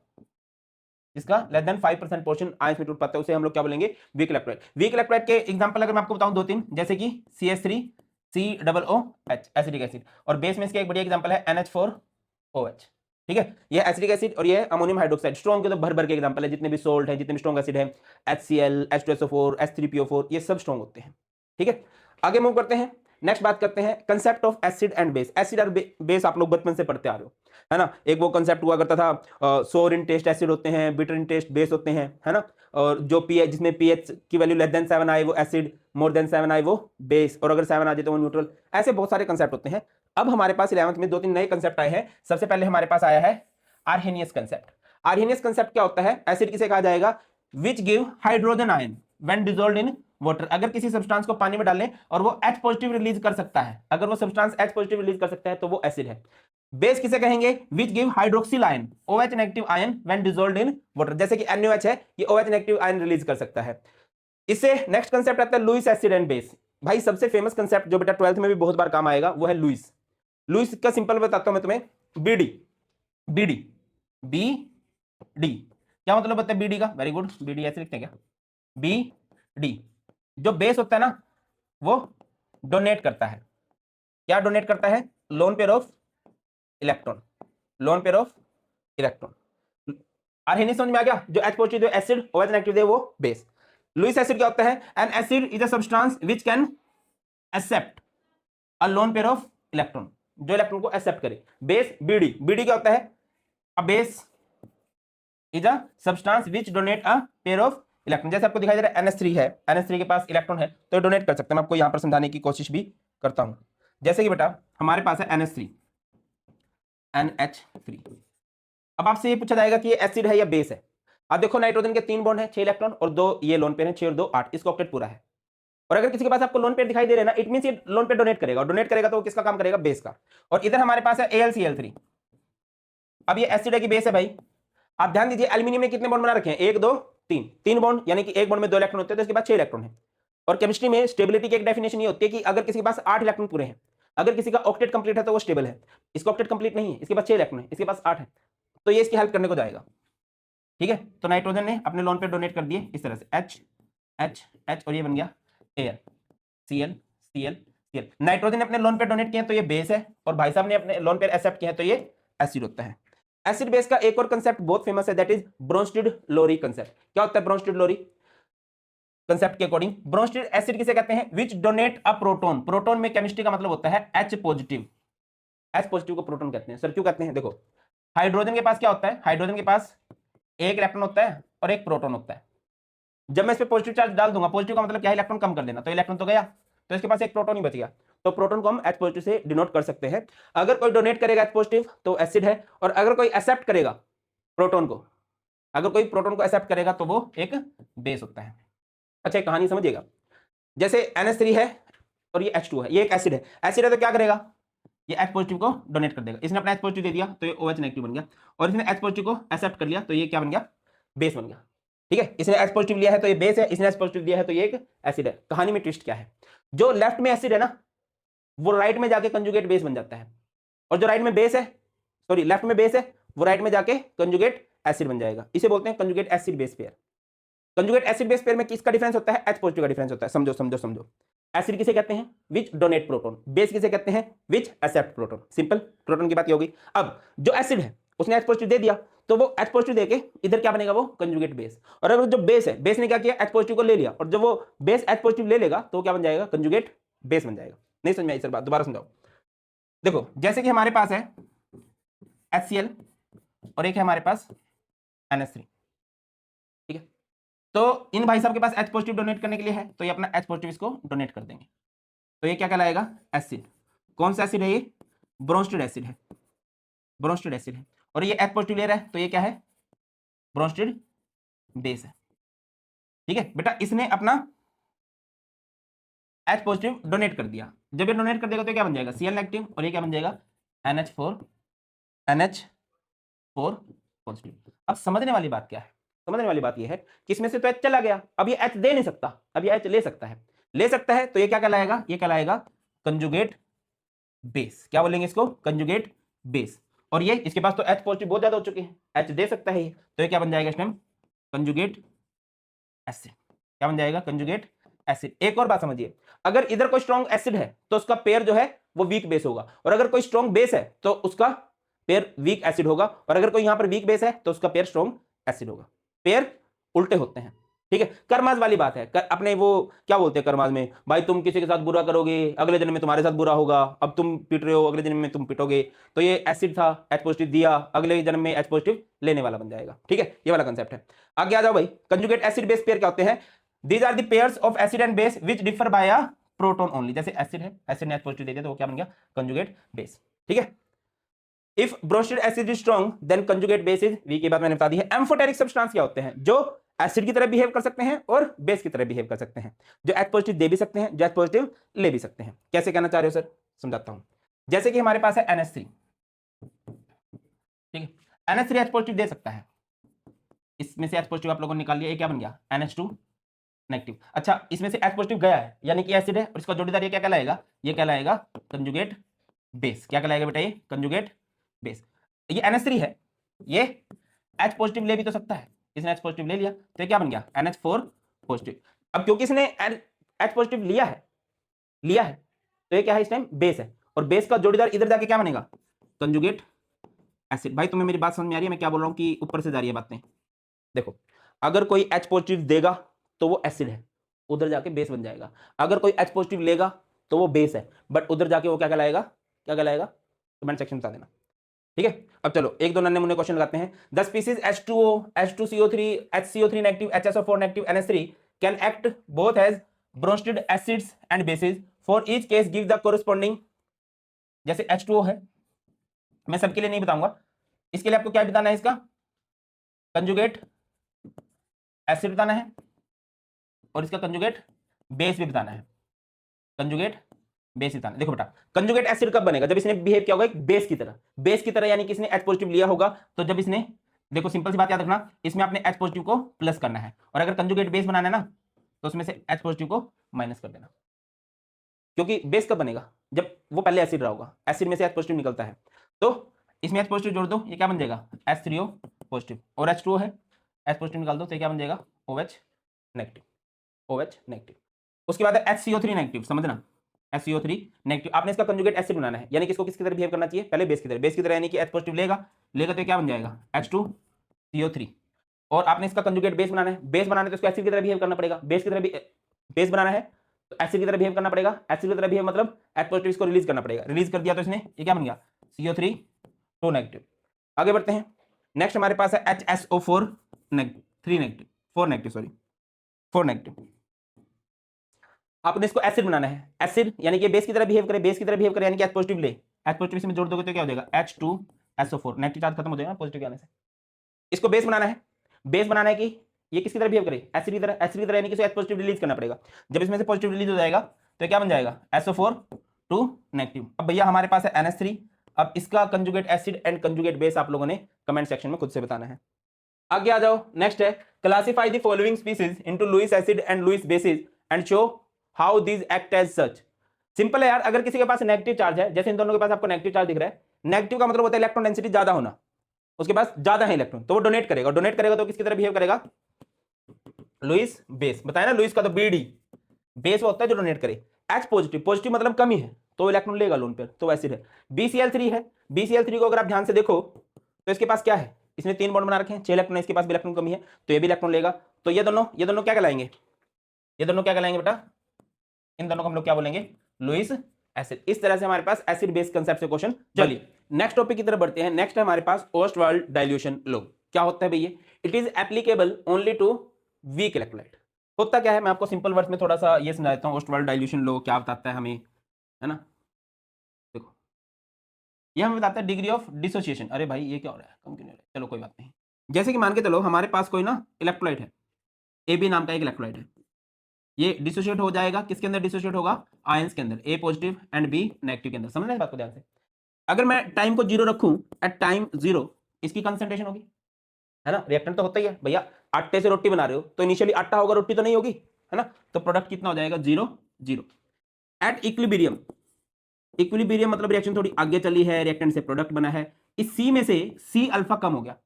जिसका लेस देन 5% पोर्शन आयंस में टूट पाता है, उसे हम लोग क्या बोलेंगे? Weak electrolyte. वीक इलेक्ट्रोलाइट के एग्जांपल अगर मैं आपको बताऊं 2-3, जैसे कि CH3COOH एसिडिक एसिड, और बेस में इसका एक बढ़िया एग्जांपल है NH4OH। ठीक है, ये एसिडिक एसिड और ये अमोनियम हाइड्रोक्साइड। स्ट्रॉन्ग के तो भर भर के एग्जांपल है, जितने भी सोल्ट है, जितने भी स्ट्रॉन्ग एसिड है, HCl, H2SO4, H3PO4, ये सब स्ट्रॉन्ग होते हैं। ठीक है, आगे मूव करते हैं। नेक्स्ट बात करते हैं concept of acid and base. Acid और बेस आप लोग बचपन से पढ़ते आ रहे हो, है ना। एक वो कंसेप्ट हुआ करता था, सोर इन टेस्ट एसिड होते हैं, बिटर इन टेस्ट बेस होते हैं, है ना। और जो पीएच, जिसमें पीएच की वैल्यू लेस देन 7 आए वो एसिड, मोर देन 7 आए वो बेस, और अगर 7 आ जाए तो वो न्यूट्रल। ऐसे बहुत सारे कंसेप्ट होते हैं। अब हमारे पास 11th में 2-3 नए कंसेप्ट आए हैं। सबसे पहले हमारे पास आया है आर्हेनियस कंसेप्ट। आर्हेनियस कंसेप्ट क्या होता है? एसिड किसे कहा जाएगा? Which give hydrogen ion when dissolved in water. अगर किसी सब्सटेंस को पानी में डालें और वो H पॉजिटिव रिलीज कर सकता है, अगर वो सब्सटेंस H पॉजिटिव रिलीज कर सकता है तो वो एसिड है। बेस किसे कहेंगे? Which give hydroxyl ion, OH negative ion when dissolved in water. जैसे कि NaOH है, ये OH नेगेटिव आयन रिलीज कर सकता है। इससे नेक्स्ट कंसेप्ट आता है लुईस एसिड एंड बेस। भाई सबसे फेमस कंसेप्ट जो बेटा 12th में भी बहुत बार काम आएगा वो है लुईस। लुईस का सिंपल बताता हूं मैं तुम्हें, BD क्या मतलब होता है BD का? वेरी गुड, BD ऐसे लिखते हैं क्या? BD जो बेस होता है ना वो डोनेट करता है। क्या डोनेट करता है? Lone pair of electron, lone pair of electron. Arrhenius समझ में आ गया? जो H positive acid, OH negative दे वो बेस। लुईस एसिड क्या होता है? An acid is a substance which can accept a lone pair of electron, जो इलेक्ट्रॉन को एक्सेप्ट करे। बेस BD क्या होता है? A base is a substance which donate a pair of electron. जैसे आपको दिखाई दे रहा है NH3 है, NH3 के पास इलेक्ट्रॉन है तो डोनेट कर सकते हैं। मैं आपको यहां पर समझाने की कोशिश भी करता हूं। जैसे कि बेटा हमारे पास है NH3, NH3। अब आपसे ये पूछा जाएगा कि ये एसिड है या बेस है। अब देखो नाइट्रोजन के 3 बॉन्ड है, 6 इलेक्ट्रॉन और 2 ये लोन पेयर है, 6 और 2 8, इसका ऑक्टेट पूरा है। और अगर किसी के पास आपको लोन पेयर दिखाई दे रहे हैं ना, इट मींस ये लोन पेयर डोनेट करेगा, और डोनेट करेगा तो वो किसका काम करेगा, बेस का। और इधर हमारे पास है AlCl3। अब ये एसिड है कि बेस है भाई, आप ध्यान दीजिए एल्यूमिनियम में कितने बॉन्ड बना रखे हैं, 1 2 3, 3 बॉन्ड, यानी कि एक बॉन्ड में 2 इलेक्ट्रॉन होते हैं, तो इसके बाद 6 इलेक्ट्रॉन है। और केमिस्ट्री में स्टेबिलिटी की एक डेफिनेशन ये होती है कि अगर किसी के पास 8 इलेक्ट्रॉन पूरे हैं, अगर किसी का ऑक्टेट कंप्लीट है तो वो स्टेबल है। इसका ऑक्टेट कंप्लीट नहीं है, इसके पास 6 इलेक्ट्रॉन है, इसके पास 8 है, तो ये इसकी हेल्प करने को जाएगा। ठीक है, तो नाइट्रोजन ने अपने लोन पे डोनेट कर दिए इस तरह से, H H H और ये बन गया air, Cl Cl Cl। Nitrogen ने अपने लोन पे डोनेट किया तो ये बेस है, और भाई साहब ने अपने लोन पे एक्सेप्ट किया तो ये एसिड होता है। एसिड बेस का एक और कंसेप्ट बहुत फेमस है, दैट इज ब्रोंस्टेड-लोरी कंसेप्ट। क्या होता है ब्रोंस्टेड-लोरी कंसेप्ट के अकॉर्डिंग? ब्रोंस्टेड एसिड किसे कहते हैं? विच डोनेट अ प्रोटॉन। प्रोटॉन में केमिस्ट्री का मतलब होता है H पॉजिटिव। H पॉजिटिव को प्रोटॉन कहते हैं। सर क्यों कहते हैं? देखो हाइड्रोजन के पास क्या होता है, हाइड्रोजन के पास एक इलेक्ट्रॉन होता है और एक प्रोटॉन होता है। जब मैं इस पे पॉजिटिव चार्ज डाल दूंगा, पॉजिटिव का मतलब क्या है, इलेक्ट्रॉन कम कर देना, तो इलेक्ट्रॉन तो गया, तो इसके पास एक प्रोटॉन ही बच गया, तो प्रोटॉन को हम H पॉजिटिव से डिनोट कर सकते हैं। अगर कोई डोनेट करेगा H पॉजिटिव तो एसिड है, और अगर कोई एक्सेप्ट करेगा प्रोटॉन को, अगर कोई प्रोटॉन को एक्सेप्ट करेगा तो वो एक बेस होता है। अच्छा एक कहानी समझिएगा, जैसे NH3 है और ये H2 है, ये एक एसिड है। एसिड है तो क्या करेगा, ये H पॉजिटिव को डोनेट कर देगा। इसने अपना H पॉजिटिव दे दिया तो ये OH नेगेटिव बन गया, और इसने H पॉजिटिव को एक्सेप्ट कर लिया तो ये क्या बन गया, बेस बन गया। ठीक है, इसने H पॉजिटिव लिया है तो ये बेस है, इसने H पॉजिटिव दिया है तो ये एक एसिड है। कहानी में ट्विस्ट क्या है, जो लेफ्ट में एसिड है ना, वो राइट में जाके कंजुगेट बेस बन जाता है, और जो राइट में बेस है, सॉरी लेफ्ट में बेस है, वो राइट में जाके कंजुगेट एसिड बन जाएगा। इसे बोलते हैं conjugate acid base pair. Conjugate acid base pair में किसका डिफरेंस होता है, H पॉजिटिव का डिफरेंस होता है। समझो समझो समझो, एसिड किसे कहते हैं, विच डोनेट प्रोटॉन, बेस किसे कहते हैं, which accept proton. Simple, proton की बात होगी। अब जो एसिड है उसने H पॉजिटिव दे दिया, तो वो H पॉजिटिव देके इधर क्या बनेगा, वो कंजुगेट बेस। और अगर जो बेस है, बेस ने क्या किया, H पॉजिटिव को ले लिया, और जब वो बेस H पॉजिटिव ले लेगा तो क्या बन जाएगा, कंजुगेट बेस बन जाएगा। नहीं समझ में आई सर बात, दोबारा समझाओ। देखो जैसे कि हमारे पास है HCl और एक है हमारे पास NH3, ठीक है, तो इन भाई साहब के पास H पॉजिटिव डोनेट करने के लिए है, तो ये अपना H पॉजिटिव इसको डोनेट कर देंगे, तो ये क्या कहलाएगा, एसिड। कौन सा एसिड है ये, ब्रोंस्टेड एसिड है, ब्रोंस्टेड एसिड है। और ये H पॉजिटिव ले रहा है तो ये क्या है, ब्रोंस्टेड बेस है। ठीक है बेटा, इसने अपना H पॉजिटिव डोनेट कर दिया, जब ये डोनेट कर देगा तो क्या बन जाएगा, Cl नेगेटिव, और ये क्या बन जाएगा, NH4 पॉजिटिव। अब समझने वाली बात क्या है, समझने वाली बात ये है कि इसमें से तो H चला गया, अब ये H दे नहीं सकता, अब ये H ले सकता है, ले सकता है, तो ये क्या कहलाएगा, ये कहलाएगा कंजुगेट बेस। क्या बोलेंगे इसको, कंजुगेट बेस। और ये इसके पास तो H पॉजिटिव बहुत ज्यादा हो चुके हैं, H दे सकता है ये, तो ये क्या बन जाएगा इस टाइम, कंजुगेट एसिड। क्या बन जाएगा, कंजुगेट एसिड। एक और बात समझिए, अगर इधर कोई स्ट्रॉन्ग एसिड है तो उसका पेयर जो है वो वीक बेस होगा, और अगर कोई स्ट्रॉन्ग बेस है तो उसका पेयर वीक एसिड होगा, और अगर कोई यहां पर वीक बेस है तो उसका पेयर स्ट्रॉन्ग एसिड होगा। पेयर उल्टे होते हैं। ठीक है, कर्माज वाली बात है, अपने वो क्या बोलते हैं कर्माज में, भाई तुम किसी के साथ बुरा करोगे अगले जन्म में तुम्हारे साथ बुरा होगा, अब तुम पिट रहे हो अगले जन्म में तुम पिटोगे, तो ये एसिड था, H पॉजिटिव दिया, अगले जन्म में H पॉजिटिव लेने वाला बन जाएगा। ठीक है, ये वाला कंसेप्ट है। आगे आ जाओ भाई, कंजुगेट एसिड बेस पेयर क्या होते हैं, these are the pairs of acid and base which differ by a proton only. जैसे एसिड है, एसिड ने H पॉजिटिव दे दिया तो वो क्या बन गया, कंजुगेट बेस। ठीक है, if Bronsted acid is strong then conjugate base is weak. ये बात मैंने बता दी है। एम्फोटेरिक सब्सटेंस क्या होते हैं, जो एसिड की तरह बिहेव कर सकते हैं और बेस की तरह बिहेव कर सकते हैं, जो H पॉजिटिव दे भी सकते हैं, जो H पॉजिटिव ले भी सकते हैं। कैसे कहना चाह रहे हो सर, समझाता हूं। जैसे कि हमारे पास है NH3, ठीक है, NH3 H पॉजिटिव दे सकता है, इसमें से H पॉजिटिव आप लोगों ने निकाल लिया, ये क्या बन गया, NH2 नेगेटिव। अच्छा, इसमें से H पॉजिटिव गया है, यानी कि एसिड है, और इसका जोड़ीदार ये क्या कहलाएगा, ये कहलाएगा कंजुगेट बेस। क्या कहलाएगा बेटा, ये कंजुगेट बेस। ये NH3 है, ये H पॉजिटिव ले भी तो सकता है, इसने H पॉजिटिव ले लिया तो ये क्या बन गया, NH4 पॉजिटिव। अब क्योंकि इसने H पॉजिटिव लिया है तो ये क्या है, इस टाइम बेस है, और बेस का जोड़ीदार इधर जाके क्या बनेगा, कंजुगेट एसिड। भाई तुम्हें मेरी बात समझ में आ रही है, मैं क्या बोल रहा हूं कि ऊपर से जा रही है बातें। देखो, अगर कोई H पॉजिटिव देगा तो वो एसिड है, उधर जाके बेस बन जाएगा। अगर कोई H पॉजिटिव लेगा तो वो बेस है, बट उधर जाके वो क्या कहलाएगा, क्या कहलाएगा, कमेंट सेक्शन में बता देना। ठीक है, अब चलो एक दो नन्हे मुन्ने क्वेश्चन लगाते हैं। The species H2O, H2CO3, HCO3 negative, HSO4 negative, NH3 can act both as Bronsted acids and bases, for each case give the corresponding. जैसे H2O है, मैं सबके लिए नहीं बताऊंगा, इसके लिए आपको क्या बताना है, इसका कंजुगेट एसिड बताना है और इसका कंजुगेट बेस भी बताना है, कंजुगेट बेस बताना है। देखो बेटा, कंजुगेट एसिड कब बनेगा, जब इसने बिहेव किया होगा एक बेस की तरह, बेस की तरह यानी कि इसने H पॉजिटिव लिया होगा, तो जब इसने, देखो सिंपल सी बात याद रखना, इसमें आपने H पॉजिटिव को प्लस करना है और अगर कंजुगेट बेस बनाना है ना तो उसमें से H पॉजिटिव को माइनस कर देना, क्योंकि बेस कब बनेगा, जब वो पहले एसिड रहा होगा, एसिड में से H पॉजिटिव निकलता है, तो इसमें H पॉजिटिव जोड़ दो, ये क्या बन जाएगा H3O पॉजिटिव, और H2O है, H पॉजिटिव निकाल दो तो ये क्या बन जाएगा OH नेगेटिव, OH नेगेटिव। उसके बाद है HCO3 नेगेटिव, समझना HCO3 नेगेटिव, आपने इसका कंजुगेट एसिड बनाना है, यानी कि इसको किसकी तरह बिहेव करना चाहिए, पहले बेस की तरह, बेस की तरह यानी कि H पॉजिटिव लेगा तो क्या बन जाएगा H2CO3, और आपने इसका कंजुगेट बेस बनाना है, बेस बनाना है तो इसको एसिड की तरह बिहेव करना पड़ेगा, बेस की तरह भी बेस बनाना है तो एसिड की तरह बिहेव करना पड़ेगा, एसिड की तरह बिहेव मतलब H पॉजिटिव इसको रिलीज करना पड़ेगा, रिलीज कर दिया तो इसने ये क्या बन गया CO3 2 नेगेटिव। आगे बढ़ते हैं, नेक्स्ट हमारे पास है HSO4 negative, 3 negative, 4 negative, sorry 4 negative. आपने इसको एसिड बनाना है, एसिड यानी कि बेस की तरह बिहेव करे, बेस की तरह बिहेव करे यानी कि H पॉजिटिव ले, H पॉजिटिव इसमें जोड़ दोगे तो क्या हो जाएगा H2SO4, नेगेटिव चार्ज खत्म हो जाएगा पॉजिटिव के आने से। इसको बेस बनाना है, बेस बनाना है कि ये किसकी तरह बिहेव करे, एसिड की तरह, एसिड की तरह यानी कि H पॉजिटिव रिलीज करना पड़ेगा, जब इसमें से पॉजिटिव रिलीज हो जाएगा तो क्या बन जाएगा SO4 2 नेगेटिव। अब भैया हमारे पास है NH3, अब इसका conjugate acid and conjugate base आप लोगों ने कमेंट सेक्शन में खुद से बताना है। आगे आ जाओ, नेक्स्ट है classify the following species into Lewis acid and Lewis bases and show how these act as such. Simple है यार, अगर किसी के पास नेगेटिव चार्ज है, जैसे इन दोनों के पास आपको नेगेटिव चार्ज दिख रहा है, नेगेटिव का मतलब होता है इलेक्ट्रॉन डेंसिटी ज्यादा होना, उसके पास ज्यादा है इलेक्ट्रॉन, तो वो डोनेट करेगा, डोनेट करेगा तो किसकी तरह बिहेव करेगा लुईस बेस, बताया ना लुईस का तो BD बेस वो होता है जो डोनेट करे। H पॉजिटिव, पॉजिटिव मतलब कमी है तो इलेक्ट्रॉन लेगा लोन पर, तो एसिड है। BCl3 है, BCl3 को अगर आप ध्यान से देखो तो इसके पास क्या है, इसने 3 बॉन्ड बना रखे हैं, 6 इलेक्ट्रॉन, इसके पास भी इलेक्ट्रॉन कमी है तो ये भी इलेक्ट्रॉन लेगा, तो ये दोनों क्या कहलाएंगे, ये दोनों क्या कहलाएंगे बेटा, इन दोनों को हम लोग क्या बोलेंगे लुईस एसिड। इस तरह से हमारे पास एसिड बेस कांसेप्ट से क्वेश्चन। चलिए नेक्स्ट टॉपिक की तरफ बढ़ते हैं, नेक्स्ट है हमारे पास ओस्टवाल्ड डाइल्यूशन लॉ। क्या होता है भैया, it is applicable only to weak electrolyte. होता क्या है, मैं आपको सिंपल वर्ड्स में थोड़ा सा ये समझा देता हूँ, ओस्टवाल्ड डाइल्यूशन लॉ क्या बताता है हमें, है ना। देखो ये हमें बताता है डिग्री ऑफ डिसोसिएशन। अरे भाई ये क्या हो रहा है, कम क्यों नहीं हो रहा है, चलो कोई बात नहीं। जैसे कि मान के चलो हमारे पास कोई ना इलेक्ट्रोलाइट है, AB नाम का एक इलेक्ट्रोलाइट है, ये डिसोशिएट हो जाएगा, किसके अंदर डिसोशिएट होगा, आयंस के अंदर, A positive and B negative के अंदर। समझना इस बात को ध्यान से, अगर मैं टाइम को 0 रखूं, एट टाइम 0 इसकी कंसंट्रेशन होगी, है ना, रिएक्टेंट तो होता ही है भैया, आटे से रोटी बना रहे हो तो इनिशियली आटा होगा, रोटी तो नहीं होगी, है ना, तो प्रोडक्ट कितना हो जाएगा 0 0। एट इक्विलिब्रियम, इक्विलिब्रियम मतलब रिएक्शन थोड़ी आगे चली है, रिएक्टेंट से प्रोडक्ट बना है, इस C में से C अल्फा कम हो गया,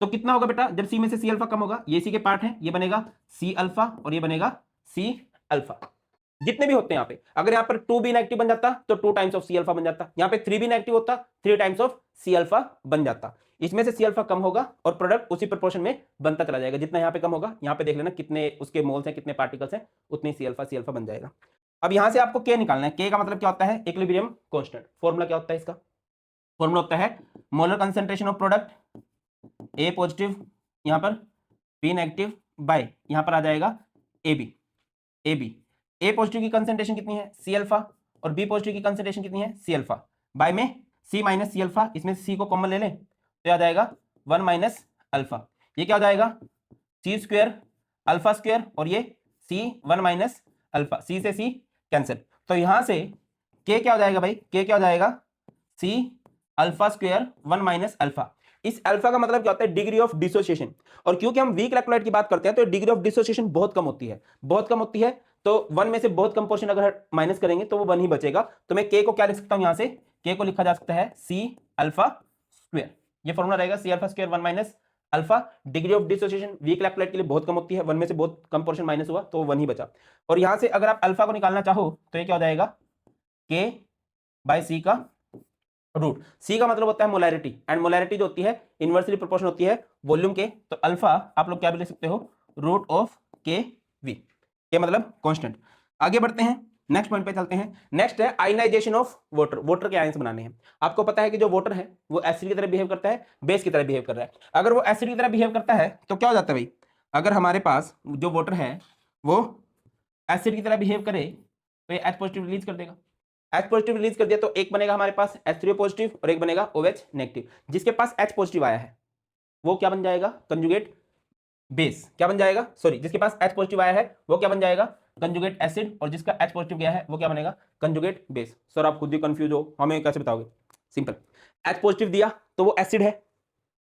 तो कितना होगा बेटा, जब C में से C अल्फा कम होगा, ये C के पार्ट है, ये बनेगा C अल्फा और ये बनेगा C अल्फा, जितने भी होते हैं यहाँ पे। अगर यहाँ पर 2B नेगेटिव बन जाता तो 2 टाइम्स ऑफ C अल्फा बन जाता, यहाँ पे 3B नेगेटिव होता 3 टाइम्स ऑफ C अल्फा बन जाता। इसमें से C अल्फा कम होगा और प्रोडक्ट उसी प्रोपोर्शन में बनता चला जाएगा, जितना यहाँ पे कम होगा, यहाँ पे देख लेना कितने उसके मोल्स हैं, कितने पार्टिकल्स हैं, उतनी C अल्फा बन जाएगा। अब यहाँ से आपको K निकालना है, K का मतलब क्या होता है, इक्विलिब्रियम कांस्टेंट। फॉर्मूला क्या होता है इसका, फॉर्मूला होता है molar concentration of product A positive यहाँ पर, B नेगेटिव बाय यहाँ पर आ जाएगा AB। A पॉजिटिव की कंसंट्रेशन कितनी है C अल्फा और B पॉजिटिव की कंसंट्रेशन कितनी है C अल्फा, बाय में C माइनस C अल्फा, इसमें C को कॉमन ले लें तो आ जाएगा 1 माइनस अल्फा, ये क्या हो जाएगा C स्क्वायर अल्फा स्क्वायर और ये C 1 माइनस अल्फा, C से C कैंसिल, तो यहां से K क्या हो जाएगा भाई, K क्या हो जाएगा C alpha square 1 minus alpha. इस अल्फा का मतलब क्या होता है, डिग्री ऑफ डिसोसिएशन, और क्योंकि हम वीक इलेक्ट्रोलाइट की बात करते हैं तो डिग्री ऑफ डिसोसिएशन बहुत कम होती है, बहुत कम होती है, तो 1 में से बहुत कम पोर्शन अगर माइनस करेंगे तो वो 1 ही बचेगा, तो मैं K को क्या लिख सकता हूं, यहां से K को लिखा जा सकता है C अल्फा स्क्वायर, ये फॉर्मूला रहेगा C alpha square 1 minus alpha. Degree of dissociation weak electrolyte के लिए बहुत कम होती है, 1 में से बहुत कम पोर्शन माइनस हुआ तो 1 ही बचा, और यहां से अगर आप अल्फा को निकालना चाहो तो ये क्या हो जाएगा K बाय C का रूट। C का मतलब होता है मोलैरिटी, एंड मोलैरिटी जो होती है इनवर्सली प्रोपोर्शनल होती है वॉल्यूम के, तो अल्फा आप लोग क्या भी लिख सकते हो, रूट ऑफ KV, के मतलब कांस्टेंट। आगे बढ़ते हैं, नेक्स्ट पॉइंट पे चलते हैं। नेक्स्ट है आयनाइजेशन ऑफ वाटर, वाटर के आयंस बनाने हैं। आपको पता है कि जो वाटर है वो एसिड की तरह बिहेव करता है, बेस की तरह बिहेव कर रहा है। अगर वो एसिड की तरह बिहेव करता है तो क्या हो जाता है भाई, अगर हमारे पास जो वाटर है वो एसिड की तरह बिहेव करे तो ये H पॉजिटिव रिलीज कर देगा, H पॉजिटिव रिलीज कर दिया तो एक बनेगा हमारे पास H3O पॉजिटिव और एक बनेगा OH नेगेटिव। जिसके पास H पॉजिटिव आया है वो क्या बन जाएगा, कंजुगेट बेस। क्या बन जाएगा, सॉरी, जिसके पास H पॉजिटिव आया है वो क्या बन जाएगा, कंजुगेट एसिड, और जिसका H पॉजिटिव गया है वो क्या बनेगा, कंजुगेट बेस। सर आप खुद ही कंफ्यूज हो, हमें कैसे बताओगे? सिंपल, H पॉजिटिव दिया तो वो एसिड है,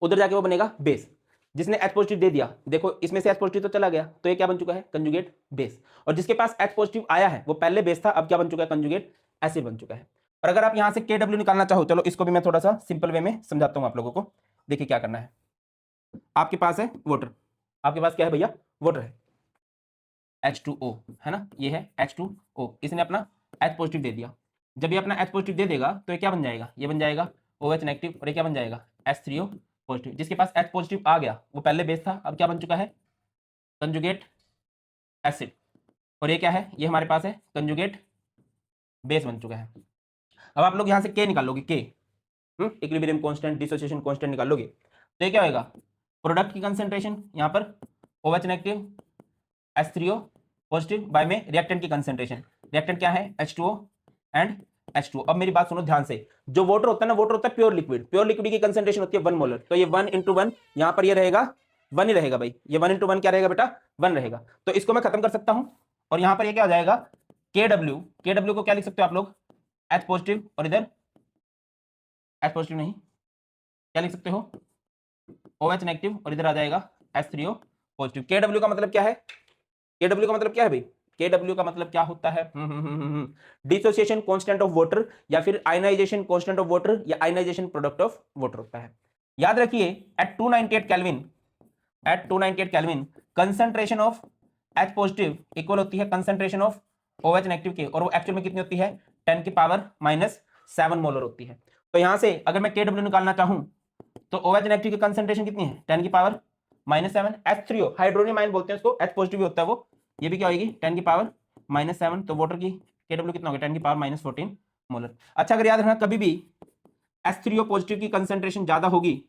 उधर जाके वो बनेगा बेस। जिसने H पॉजिटिव दे दिया, देखो इसमें से H पॉजिटिव तो चला गया तो ये क्या बन चुका है, कंजुगेट बेस। और जिसके पास H पॉजिटिव आया है वो पहले बेस था, अब क्या बन चुका है, कंजुगेट एसिड बन चुका है। और अगर आप यहां से KW निकालना चाहो, चलो इसको भी मैं थोड़ा सा सिंपल वे में समझाता हूं आप लोगों को। देखिए क्या करना है, आपके पास है वाटर, आपके पास क्या है भैया, वाटर है, H2O है ना, ये है H2O, इसने अपना H पॉजिटिव दे दिया। जब ये अपना H पॉजिटिव दे देगा तो ये क्या बन जाएगा, ये बन जाएगा OH नेगेटिव, और ये क्या बन जाएगा, H3O पॉजिटिव। जिसके पास H पॉजिटिव आ गया वो पहले बेस था, अब क्या बन चुका है, कंजुगेट एसिड, और ये क्या है, ये हमारे पास है कंजुगेट बेस बन चुका है। अब आप लोग यहाँ से K निकालोगे, K equilibrium constant, dissociation constant निकालोगे तो ये क्या होगा, प्रोडक्ट की कंसेंट्रेशन यहाँ पर OH negative H3O positive by में रिएक्टेंट की कंसेंट्रेशन, रिएक्टेंट क्या है, H2O एंड H2O। अब मेरी बात सुनो ध्यान से, जो वाटर होता है ना, वाटर होता है प्योर लिक्विड, प्योर लिक्विड की कंसेंट्रेशन होती है 1 मोलर, तो ये 1 इंटू 1 यहाँ पर ये रहेगा 1 ही रहेगा भाई, ये 1 इंटू 1 क्या रहेगा बेटा, 1 रहेगा। तो इसको मैं खत्म कर सकता हूं और यहाँ पर ये क्या हो जाएगा, KW को क्या लिख सकते हो आप लोग, H पॉजिटिव, और इधर H पॉजिटिव नहीं, क्या लिख सकते हो, OH नेगेटिव, और इधर आ जाएगा H3O पॉजिटिव। KW का मतलब क्या है, KW का मतलब क्या है भाई, KW का मतलब क्या होता है, डिसोसिएशन कांस्टेंट ऑफ वाटर, या फिर आयनाइजेशन कांस्टेंट ऑफ वाटर, या आयनाइजेशन प्रोडक्ट ऑफ वाटर होता है। याद रखिए at 298 kelvin concentration of H positive equal होती है कंसंट्रेशन ऑफ OH नेगेटिव के, और वो एक्चुअल में कितनी होती है, 10 की पावर -7 मोलर होती है। तो यहां से अगर मैं KW निकालना चाहूं तो OH नेगेटिव की कंसंट्रेशन कितनी है, 10 की पावर -7, H3O हाइड्रोनियम आयन बोलते हैं उसको, H पॉजिटिव भी होता है वो, ये भी क्या होगी, 10 की पावर -7, तो वाटर की KW कितना होगा, 10 की पावर -14 मोलर। अच्छा अगर याद रखना कभी भी H3O पॉजिटिव की कंसंट्रेशन ज्यादा होगी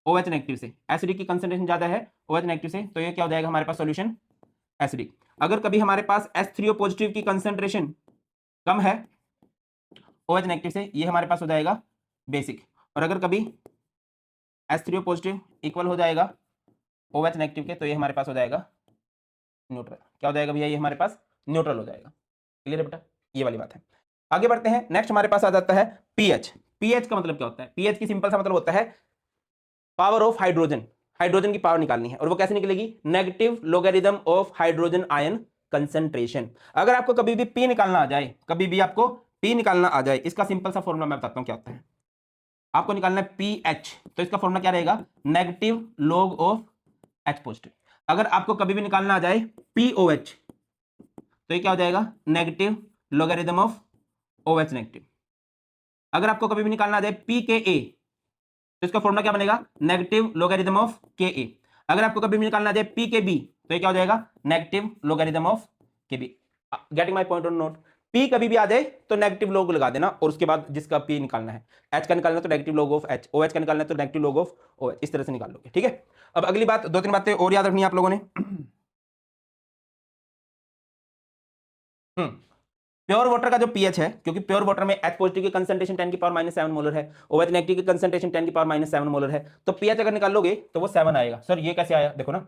OH नेगेटिव से, एसिडिक की कंसंट्रेशन ज्यादा है OH नेगेटिव से, तो ये क्या हो जाएगा हमारे पास सॉल्यूशन एसिडिक। अगर कभी हमारे पास H3O पॉजिटिव की कंसंट्रेशन कम है OH नेगेटिव से, ये हमारे पास हो जाएगा बेसिक। और अगर कभी H3O पॉजिटिव इक्वल हो जाएगा OH नेगेटिव के, तो ये हमारे पास हो जाएगा न्यूट्रल। क्या हो जाएगा भैया, ये हमारे पास न्यूट्रल हो जाएगा। क्लियर है बेटा, ये वाली बात है। आगे बढ़ते हैं, नेक्स्ट हमारे पास आ जाता है पीएच। पीएच का मतलब क्या होता है, पीएच की सिंपल सा मतलब होता है पावर ऑफ हाइड्रोजन, हाइड्रोजन की पावर निकालनी है, और वो कैसे निकलेगी, negative logarithm of hydrogen ion concentration. अगर आपको कभी भी पी निकालना आ जाए, कभी भी आपको पी निकालना आ जाए, इसका सिंपल सा फॉर्मूला मैं बताता हूं क्या होता है। आपको निकालना है पीएच, तो इसका फॉर्मूला क्या रहेगा, negative log of H positive. अगर आपको कभी भी निकालना आ जाए पीओएच, तो ये क्या हो जाएगा, negative logarithm of O H negative. अगर आपको कभी भी निकालना आ जाए पीकेए, तो इसका फॉर्मूला क्या बनेगा, नेगेटिव लोगेरिथम ऑफ के। अगर आपको कभी भी निकालना आ जाए पीकेबी, तो ये क्या हो जाएगा, negative logarithm of KB. Getting my point on note, P कभी भी आ जाए तो नेगेटिव लोग लगा देना, और उसके बाद जिसका पी निकालना है, एच का निकालना तो नेगेटिव लोग ऑफ एच, ओएच का निकालना तो नेगेटिव लोग ऑफ ओएच, इस तरह से निकाल लोगे। ठीक है, अब अगली बात, 2-3 बातें और याद रखनी है आप लोगों ने। प्योर वाटर का जो पीएच है, क्योंकि प्योर वाटर में H पॉजिटिव की कंसंट्रेशन 10 की पावर -7 मोलर है, OH नेगेटिव की कंसंट्रेशन 10 की पावर -7 मोलर है, तो पीएच अगर निकाल लोगे तो वो 7 आएगा। सर ये कैसे आया, देखो ना,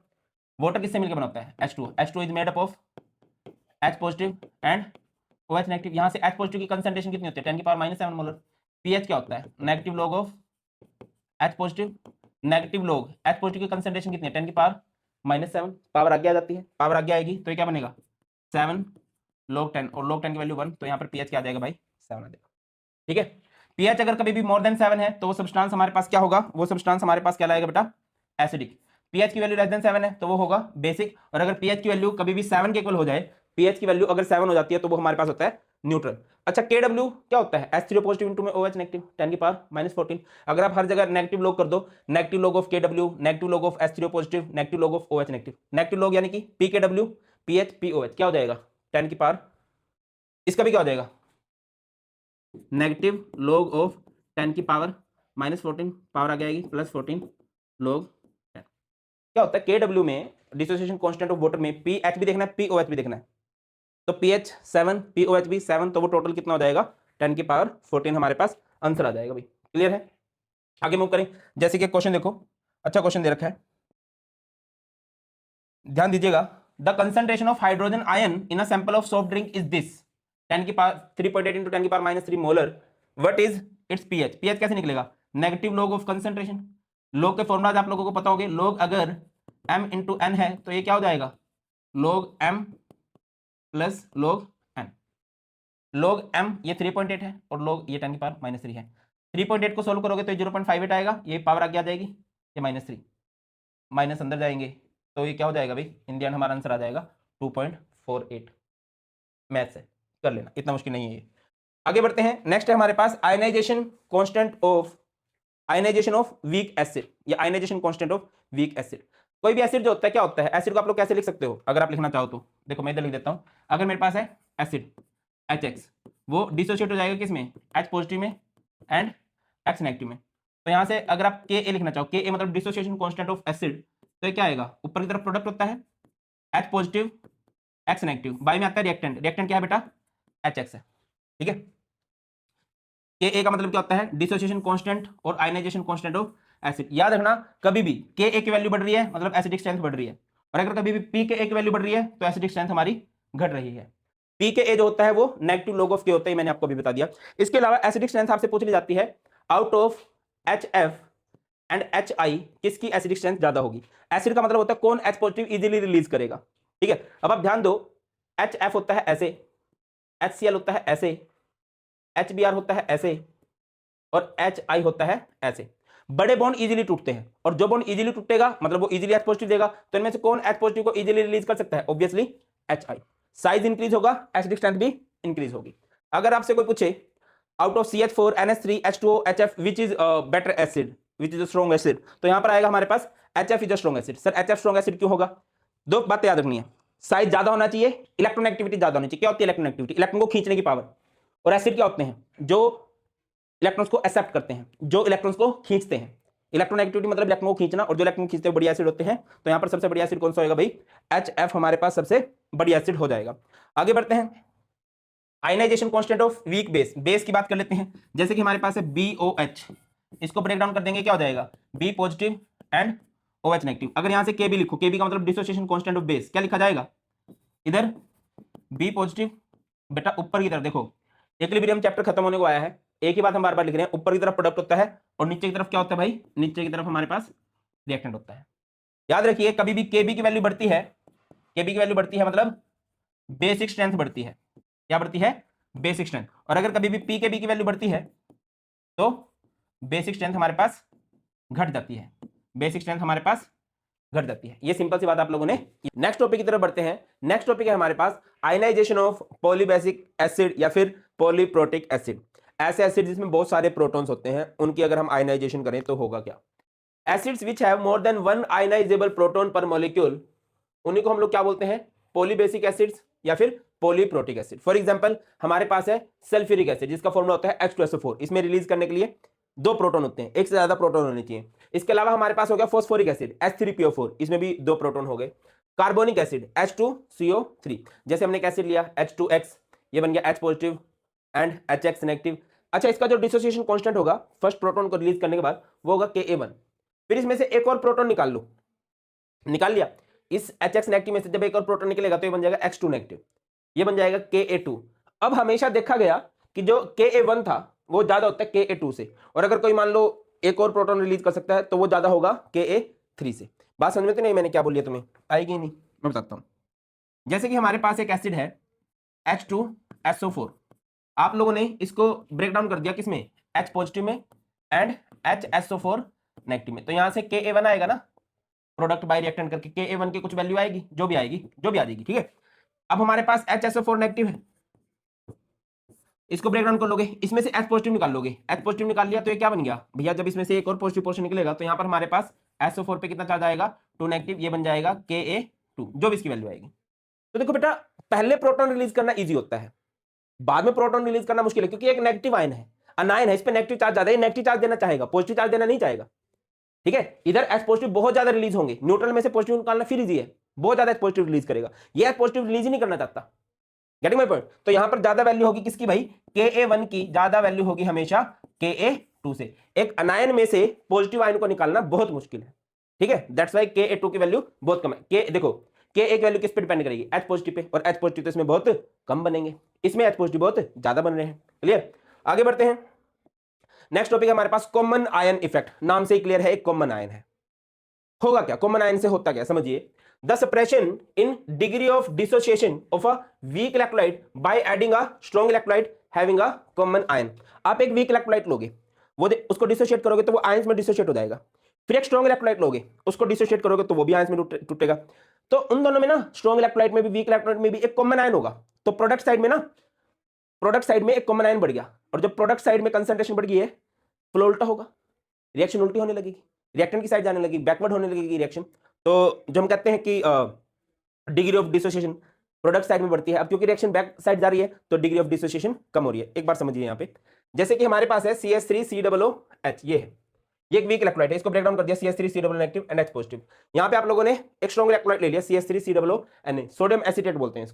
वाटर किससे मिलकर बनता है, H2O is made up of H positive and OH negative. यहां से H पॉजिटिव की कंसंट्रेशन कितनी होती है, 10 की पावर -7 मोलर। पीएच क्या होता है, negative log of H positive, negative log H positive की कंसंट्रेशन कितनी है, 10 की पावर -7, पावर आगे आ जाती है, पावर आगे आएगी तो ये क्या बनेगा, 7 log 10, और log 10 की वैल्यू 1, तो यहाँ पर पीएच क्या आ जाएगा भाई, 7 आ जाएगा। ठीक है, पीएच अगर कभी भी मोर देन 7 है तो वो सब्सटेंस हमारे पास क्या होगा, वो सब्सटेंस हमारे पास क्या लाएगा बेटा, एसिडिक। पीएच की वैल्यू लेस देन 7 है तो वो होगा बेसिक, और अगर पीएच की वैल्यू कभी भी 7 के इक्वल हो जाए, पीएच की वैल्यू अगर 7 हो जाती है तो वो हमारे पास होता है न्यूट्रल। अच्छा केडब्ल्यू क्या होता है, H3O पॉजिटिव इंटू में OH नेगेटिव, 10 की पावर -14। अगर आप हर जगह नेगेटिव लॉग कर दो, negative log of केडब्ल्यू, negative log of H3O positive, negative log of OH negative, negative log यानी कि पीकेडब्ल्यू पीएच पीओएच क्या हो जाएगा, 10 की पावर, इसका भी क्या हो जाएगा, नेगेटिव लॉग ऑफ 10 की पावर -14, पावर आ जाएगी +14 लॉग 10। क्या होता है केडब्ल्यू में, डिसोसिएशन कांस्टेंट ऑफ वाटर में पीएच भी देखना है, पीओएच भी देखना है, तो पीएच 7 पीओएच भी 7, तो वो टोटल कितना हो जाएगा, 10 की पावर 14 हमारे पास आंसर आ जाएगा भाई। क्लियर है? आगे मूव करें। जैसे कि क्वेश्चन देखो, अच्छा क्वेश्चन दे रखा है, ध्यान दीजिएगा। The concentration of hydrogen ion in a sample of soft drink is this 10 की पावर 3.8 इंटू 10 की power -3 molar. What is it's pH? PH कैसे निकलेगा? Negative log of concentration. Log के फॉर्मूलाज आप लोगों को पता होंगे। लॉग अगर m इंटू एन है तो ये क्या हो जाएगा? Log m plus log n। Log m ये 3.8 है और लॉग ये 10 की पावर -3 है। 3.8 को सोल्व करोगे तो ये 0.58 आएगा, ये पावर आगे आ जाएगी, ये -3 माइनस अंदर जाएंगे तो ये क्या हो जाएगा भाई? इंडियन हमारा आंसर आ जाएगा 2.48। मैथ्स है, कर लेना, इतना मुश्किल नहीं है ये। आगे बढ़ते हैं। नेक्स्ट है हमारे पास ionization constant of weak acid या ionization constant of weak acid. कोई भी एसिड जो होता है क्या होता है? एसिड को आप लोग कैसे लिख सकते हो अगर आप लिखना चाहो तो? देखो मैं इधर लिख देता हूं। अगर मेरे पास है एसिड HX, वो डिसोशिएट हो जाएगा किसमें? H पॉजिटिव में एंड X नेगेटिव में। तो यहां से अगर आप Ka लिखना चाहो, Ka मतलब डिसोसिएशन कांस्टेंट ऑफ एसिड, तो ये क्या आएगा? ऊपर की तरफ प्रोडक्ट होता है H positive X negative, by में आता है रिएक्टेंट। रिएक्टेंट क्या है बेटा? HX है। ठीक है, Ka का मतलब क्या होता है? डिसोसिएशन कांस्टेंट और आयनाइजेशन कांस्टेंट ऑफ एसिड। याद रखना कभी भी Ka की वैल्यू बढ़ रही है मतलब एसिडिक स्ट्रेंथ बढ़ रही है, और अगर कभी भी Pka की वैल्यू बढ़ रही है तो एसिडिक स्ट्रेंथ हमारी घट रही है। Pka जो होता है वो नेगेटिव लॉग ऑफ के होता है, मैंने आपको भी बता दिया। इसके अलावा एसिडिक स्ट्रेंथ आपसे पूछ ली जाती है, out of HF and HI किसकी एसिडिक स्ट्रेंथ ज्यादा होगी? एसिड का मतलब होता है कौन H पॉजिटिव इजीली रिलीज करेगा। ठीक है, अब आप ध्यान दो, HF होता है ऐसे, HCl होता है ऐसे, HBr होता है ऐसे और HI होता है ऐसे। बड़े बॉन्ड इजीली टूटते हैं, और जो बॉन्ड इजीली टूटेगा मतलब वो इजीली H पॉजिटिव देगा, तो इनमें से कौन H पॉजिटिव को इजीली रिलीज कर सकता है? Obviously HI। साइज इंक्रीज होगा, एसिडिक स्ट्रेंथ भी इंक्रीज होगी। अगर आपसे कोई पूछे out of CH4 NH3 H2O HF which is better acid, which is a strong acid, तो यहां पर आएगा हमारे पास HF is a strong acid. Sir HF strong acid क्यों होगा? दो बातें याद रखनी है, साइज ज्यादा होना चाहिए, इलेक्ट्रॉन एक्टिविटी ज्यादा होनी चाहिए। क्या होती है इलेक्ट्रॉन एक्टिविटी? इलेक्ट्रॉन को खींचने की पावर। और एसिड क्या होते हैं? जो इलेक्ट्रॉन्स को एक्सेप्ट करते हैं, जो इलेक्ट्रॉन्स को खींचते हैं। इलेक्ट्रॉन एक्टिविटी मतलब इलेक्ट्रॉन को खींचना, और जो इलेक्ट्रॉन खींचते हैं बढ़िया एसिड होते हैं। तो यहां पर सबसे बढ़िया एसिड कौन सा होगा भाई? HF हमारे पास सबसे बढ़िया एसिड हो जाएगा। आगे बढ़ते हैं। Ionization constant of weak base, base की बात कर लेते हैं। जैसे कि हमारे पास है BOH, इसको ब्रेक डाउन कर देंगे, क्या हो जाएगा? B positive and OH negative. अगर यहां से KB लिखो, KB का मतलब डिसोसिएशन कांस्टेंट ऑफ बेस, क्या लिखा जाएगा? इधर B पॉजिटिव, बेटा ऊपर की तरफ देखो, इक्विलिब्रियम चैप्टर खत्म होने को आया है, एक ही बात हम बार बार लिख रहे हैं। ऊपर की तरफ प्रोडक्ट होता है और नीचे की तरफ क्या होता है भाई? नीचे की तरफ हमारे पास रिएक्टेंट होता है। याद रखिए कभी भी KB की वैल्यू बढ़ती है, KB की वैल्यू बढ़ती है मतलब बेसिक स्ट्रेंथ बढ़ती है। क्या बढ़ती है? Basic strength. और अगर कभी भी PKB की वैल्यू बढ़ती है तो बेसिक स्ट्रेंथ हमारे पास घट जाती है, बेसिक स्ट्रेंथ हमारे पास घट जाती है। ये सिंपल सी बात आप लोगों ने। नेक्स्ट टॉपिक की तरफ बढ़ते हैं। नेक्स्ट टॉपिक है हमारे पास आयनाइजेशन ऑफ पॉलीबेसिक एसिड या फिर पॉलीप्रोटिक एसिड। ऐसे एसिड जिसमें बहुत सारे प्रोटॉन्स होते हैं, उनकी अगर हम आयनाइजेशन करें तो होगा क्या? Acids which have more than one ionizable proton per molecule, उन्हीं को हम लोग क्या बोलते हैं? पॉलीबेसिक एसिड्स या फिर पॉलीप्रोटिक एसिड। फॉर एग्जांपल हमारे पास है सल्फ्यूरिक एसिड, जिसका फॉर्मूला होता है H2SO4। इसमें रिलीज करने के लिए दो प्रोटॉन होते हैं, एक से ज्यादा प्रोटॉन होने चाहिए। इसके अलावा हमारे पास हो गया फॉस्फोरिक एसिड H3PO4, इसमें भी दो प्रोटॉन हो गए। कार्बोनिक एसिड H2CO3, जैसे हमने एक एसिड लिया H2X, ये बन गया H positive and HX negative. अच्छा, इसका जो डिसोसिएशन कांस्टेंट होगा फर्स्ट प्रोटॉन को रिलीज करने के बाद वो होगा Ka1। फिर इसमें से एक और प्रोटॉन निकाल लो, निकाल लिया, इस HX नेगेटिव में से जब एक और प्रोटॉन निकलेगा तो ये बन जाएगा X2 नेगेटिव, ये बन जाएगा Ka2। अब हमेशा देखा गया कि जो Ka1 था वो ज्यादा होता है Ka2 से, और अगर कोई मान लो एक और प्रोटॉन रिलीज कर सकता है तो वो ज्यादा होगा Ka3 से। बात समझ में तो नहीं मैंने क्या बोली है? तुम्हें आएगी नहीं, मैं बताता हूं। जैसे कि हमारे पास एक एसिड है H2SO4, आप लोगों ने इसको ब्रेक डाउन कर दिया किसमें? H पॉजिटिव में एंड HSO4 नेगेटिव में। तो यहां से Ka1 आएगा ना, प्रोडक्ट बाय रिएक्टेंट करके Ka1 की कुछ वैल्यू आएगी, जो भी आएगी, जो भी आ जाएगी। ठीक है, अब हमारे पास HSO4 नेगेटिव है, इसको ब्रेक डाउन कर लोगे, इसमें से H पॉजिटिव निकाल लोगे। H पॉजिटिव निकाल लिया तो ये क्या बन गया भैया? जब इसमें से एक और पॉजिटिव पोर्शन निकलेगा तो यहाँ पर हमारे पास SO4 पे कितना चार्ज आएगा? 2 नेगेटिव, ये बन जाएगा Ka2, जो भी इसकी वैल्यू आएगी। तो देखो बेटा, पहले प्रोटॉन रिलीज करना इजी होता है, बाद में प्रोटॉन रिलीज करना मुश्किल है, क्योंकि एक नेगेटिव आयन है, अनायन है, इस पे नेगेटिव चार्ज ज्यादा है, नेगेटिव चार्ज देना चाहेगा, पॉजिटिव चार्ज देना नहीं चाहेगा। ठीक है, इधर H पॉजिटिव बहुत ज्यादा रिलीज होंगे, न्यूट्रल में से पॉजिटिव निकालना फिर इजी है, बहुत ज्यादा H पॉजिटिव रिलीज करेगा, ये H पॉजिटिव रिलीज ही नहीं करना चाहता। Getting my point? तो यहां पर ज्यादा वैल्यू होगी किसकी भाई? Ka1 की ज्यादा वैल्यू होगी हमेशा Ka2 से। एक अनायन में से पॉजिटिव आयन को निकालना बहुत मुश्किल है, ठीक है, दैट्स वाई Ka2 की वैल्यू बहुत कम है। के देखो Ka एक वैल्यू किस पे डिपेंड करेगी, H पॉजिटिव पे, और H पॉजिटिव तो इसमें बहुत कम बनेंगे, इसमें H पॉजिटिव बहुत ज्यादा बन रहे हैं। क्लियर, आगे बढ़ते हैं। नेक्स्ट टॉपिक है हमारे पास कॉमन आयन इफेक्ट। नाम से ही क्लियर है, एक कॉमन आयन है। होगा क्या, कॉमन आयन से होता क्या, समझिए। The suppression in degree of dissociation of a weak electrolyte by adding a strong electrolyte having a common ion. आप एक वीक इलेक्ट्रोलाइट लोगे, वो उसको डिसोशिएट करोगे तो वो आयंस में डिसोशिएट हो जाएगा। फिर एक स्ट्रॉन्ग इलेक्ट्रोलाइट लोगे, उसको डिसोशिएट करोगे तो वो भी आयंस में टूटेगा। तो उन दोनों में ना, स्ट्रॉन्ग इलेक्ट्रोलाइट में भी वीक इलेक्ट्रोलाइट में भी एक कॉमन आयन होगा। तो प्रोडक्ट साइड में ना, प्रोडक्ट साइड में एक कॉमन आयन बढ़ गया, और जब प्रोडक्ट साइड में कंसंट्रेशन बढ़ गई है, फ्लो उल्टा होगा, रिएक्शन उल्टी होने लगेगी, रिएक्टेंट की साइड जाने लगेगी, बैकवर्ड होने लगेगी रिएक्शन। तो जो हम कहते हैं कि degree of dissociation product side में बढ़ती है। अब क्योंकि रिएक्शन बैक साइड जा रही है तो डिग्री ऑफ डिसोसिएशन कम हो रही है। एक बार समझिए यहाँ पे, जैसे कि हमारे पास है CH3COOH, ये एक वीक इलेक्ट्रोलाइट है, इसको ब्रेक डाउन कर दिया CH3COO नेगेटिव NH पॉजिटिव। यहाँ पे आप लोगों ने एक स्ट्रॉन्ग इलेक्ट्रोलाइट ले लिया CH3COO, सोडियम एसीटेट बोलते हैं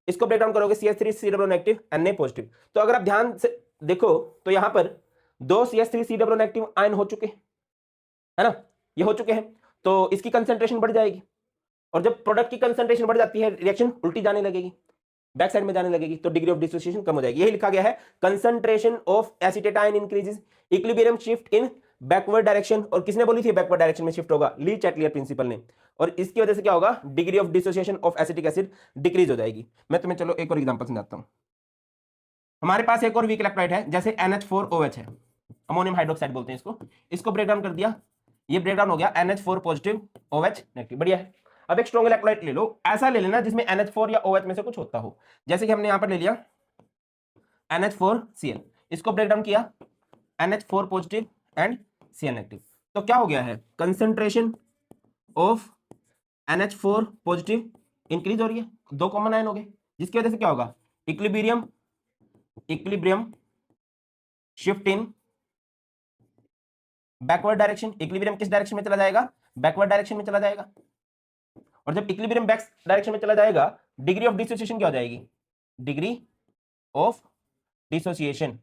इसको ब्रेक डाउन करोगे CH3COO नेगेटिव Na पॉजिटिव। तो अगर आप ध्यान से देखो तो यहाँ पर दो CH3COO नेगेटिव आयन हो चुके हैं, है ना, ये हो चुके हैं। तो इसकी कंसंट्रेशन बढ़ जाएगी, और जब प्रोडक्ट की कंसंट्रेशन बढ़ जाती है, रिएक्शन उल्टी जाने लगेगी, बैक साइड में जाने लगेगी, तो डिग्री ऑफ डिसोसिएशन कम हो जाएगी। यही लिखा गया है, concentration of acetate ion increases, equilibrium shift in backward direction. और किसने बोली थी बैकवर्ड डायरेक्शन में शिफ्ट होगा, ली चैटलियर प्रिंसिपल ने। और इसकी वजह से क्या होगा, degree of dissociation of acetic acid decrease हो जाएगी। मैं तुम्हें चलो एक और एग्जांपल समझाता हूं। हमारे पास एक और वीक इलेक्ट्रोलाइट है, जैसे NH4OH है, अमोनियम हाइड्रोक्साइड बोलते हैं इसको ब्रेक डाउन कर दिया, ये ब्रेक डाउन हो गया NH4 पॉजिटिव OH नेगेटिव, बढ़िया है। अब एक स्ट्रॉन्ग इलेक्ट्रोलाइट ले लो, ऐसा ले लेना जिसमें NH4 या OH में से कुछ होता हो। जैसे कि हमने यहां पर ले लिया NH4Cl, इसको ब्रेक डाउन किया NH4 positive and Cl negative. तो क्या हो गया है, concentration of NH4 positive increase हो रही है, दो कॉमन आयन हो गए, जिसकी वजह से क्या होगा, इक्विलिब्रियम शिफ्ट इन बैकवर्ड डायरेक्शन। इक्विलिब्रियम किस डायरेक्शन में चला जाएगा, बैकवर्ड डायरेक्शन में चला जाएगा। और जब इक्विलिब्रियम बैक डायरेक्शन में चला जाएगा, डिग्री ऑफ डिसोसिएशन क्या हो जाएगी, degree of dissociation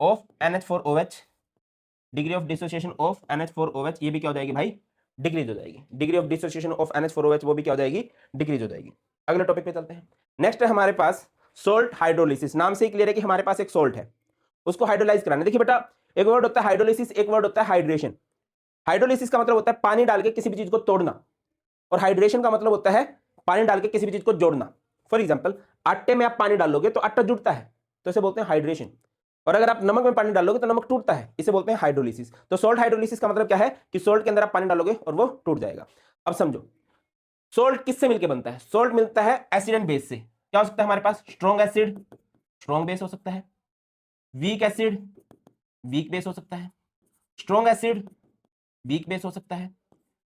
of NH4OH, degree of dissociation of NH4OH, ये भी क्या हो जाएगी भाई, डिक्रीज हो जाएगी। Degree of dissociation of NH4OH वो भी क्या हो जाएगी, डिक्रीज हो जाएगी। अगले टॉपिक पे चलते हैं। नेक्स्ट है हमारे पास सोल्ट हाइड्रोलिसिस। नाम से ही क्लियर है कि हमारे पास एक सोल्ट है, उसको हाइड्रोलाइज कराना। देखिए बेटा, एक वर्ड होता है हाइड्रोलिसिस, एक वर्ड होता है हाइड्रेशन। हाइड्रोलिसिस का मतलब होता है पानी डाल के किसी भी चीज को तोड़ना, और हाइड्रेशन का मतलब होता है पानी डाल के किसी भी चीज को जोड़ना। फॉर एग्जांपल, आटे में आप पानी डालोगे तो आटा जुड़ता है, तो इसे बोलते हैं हाइड्रेशन। और अगर आप नमक में पानी डालोगे तो नमक टूटता है, इसे बोलते हैं हाइड्रोलिसिस। तो सोल्ट हाइड्रोलिसिस का मतलब क्या है कि सोल्ट के अंदर आप पानी डालोगे और वो टूट जाएगा। अब समझो, सोल्ट किससे मिलकर बनता है, सोल्ट मिलता है एसिड एंड बेस से। क्या हो सकता है हमारे पास, स्ट्रॉन्ग एसिड स्ट्रॉन्ग बेस हो सकता है, वीक एसिड वीक बेस हो सकता है, स्ट्रॉन्ग एसिड वीक बेस हो सकता है,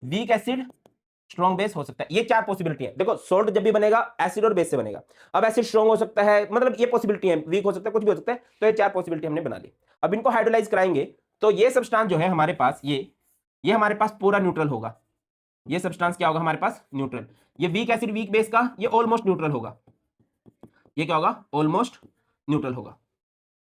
वीक एसिड स्ट्रॉन्ग बेस हो सकता है। ये चार पॉसिबिलिटी है। देखो, सोल्ट जब भी बनेगा एसिड और बेस से बनेगा। अब एसिड स्ट्रॉन्ग हो सकता है, मतलब ये पॉसिबिलिटी है, वीक हो सकता है, कुछ भी हो सकता है। तो ये चार पॉसिबिलिटी हमने बना ली। अब इनको हाइड्रोलाइज कराएंगे तो ये सब्सटेंस जो है हमारे पास, ये हमारे पास पूरा न्यूट्रल होगा। ये सब्सटेंस क्या होगा हमारे पास, न्यूट्रल। ये वीक एसिड वीक बेस का ये ऑलमोस्ट न्यूट्रल होगा। ये क्या होगा, ऑलमोस्ट न्यूट्रल होगा।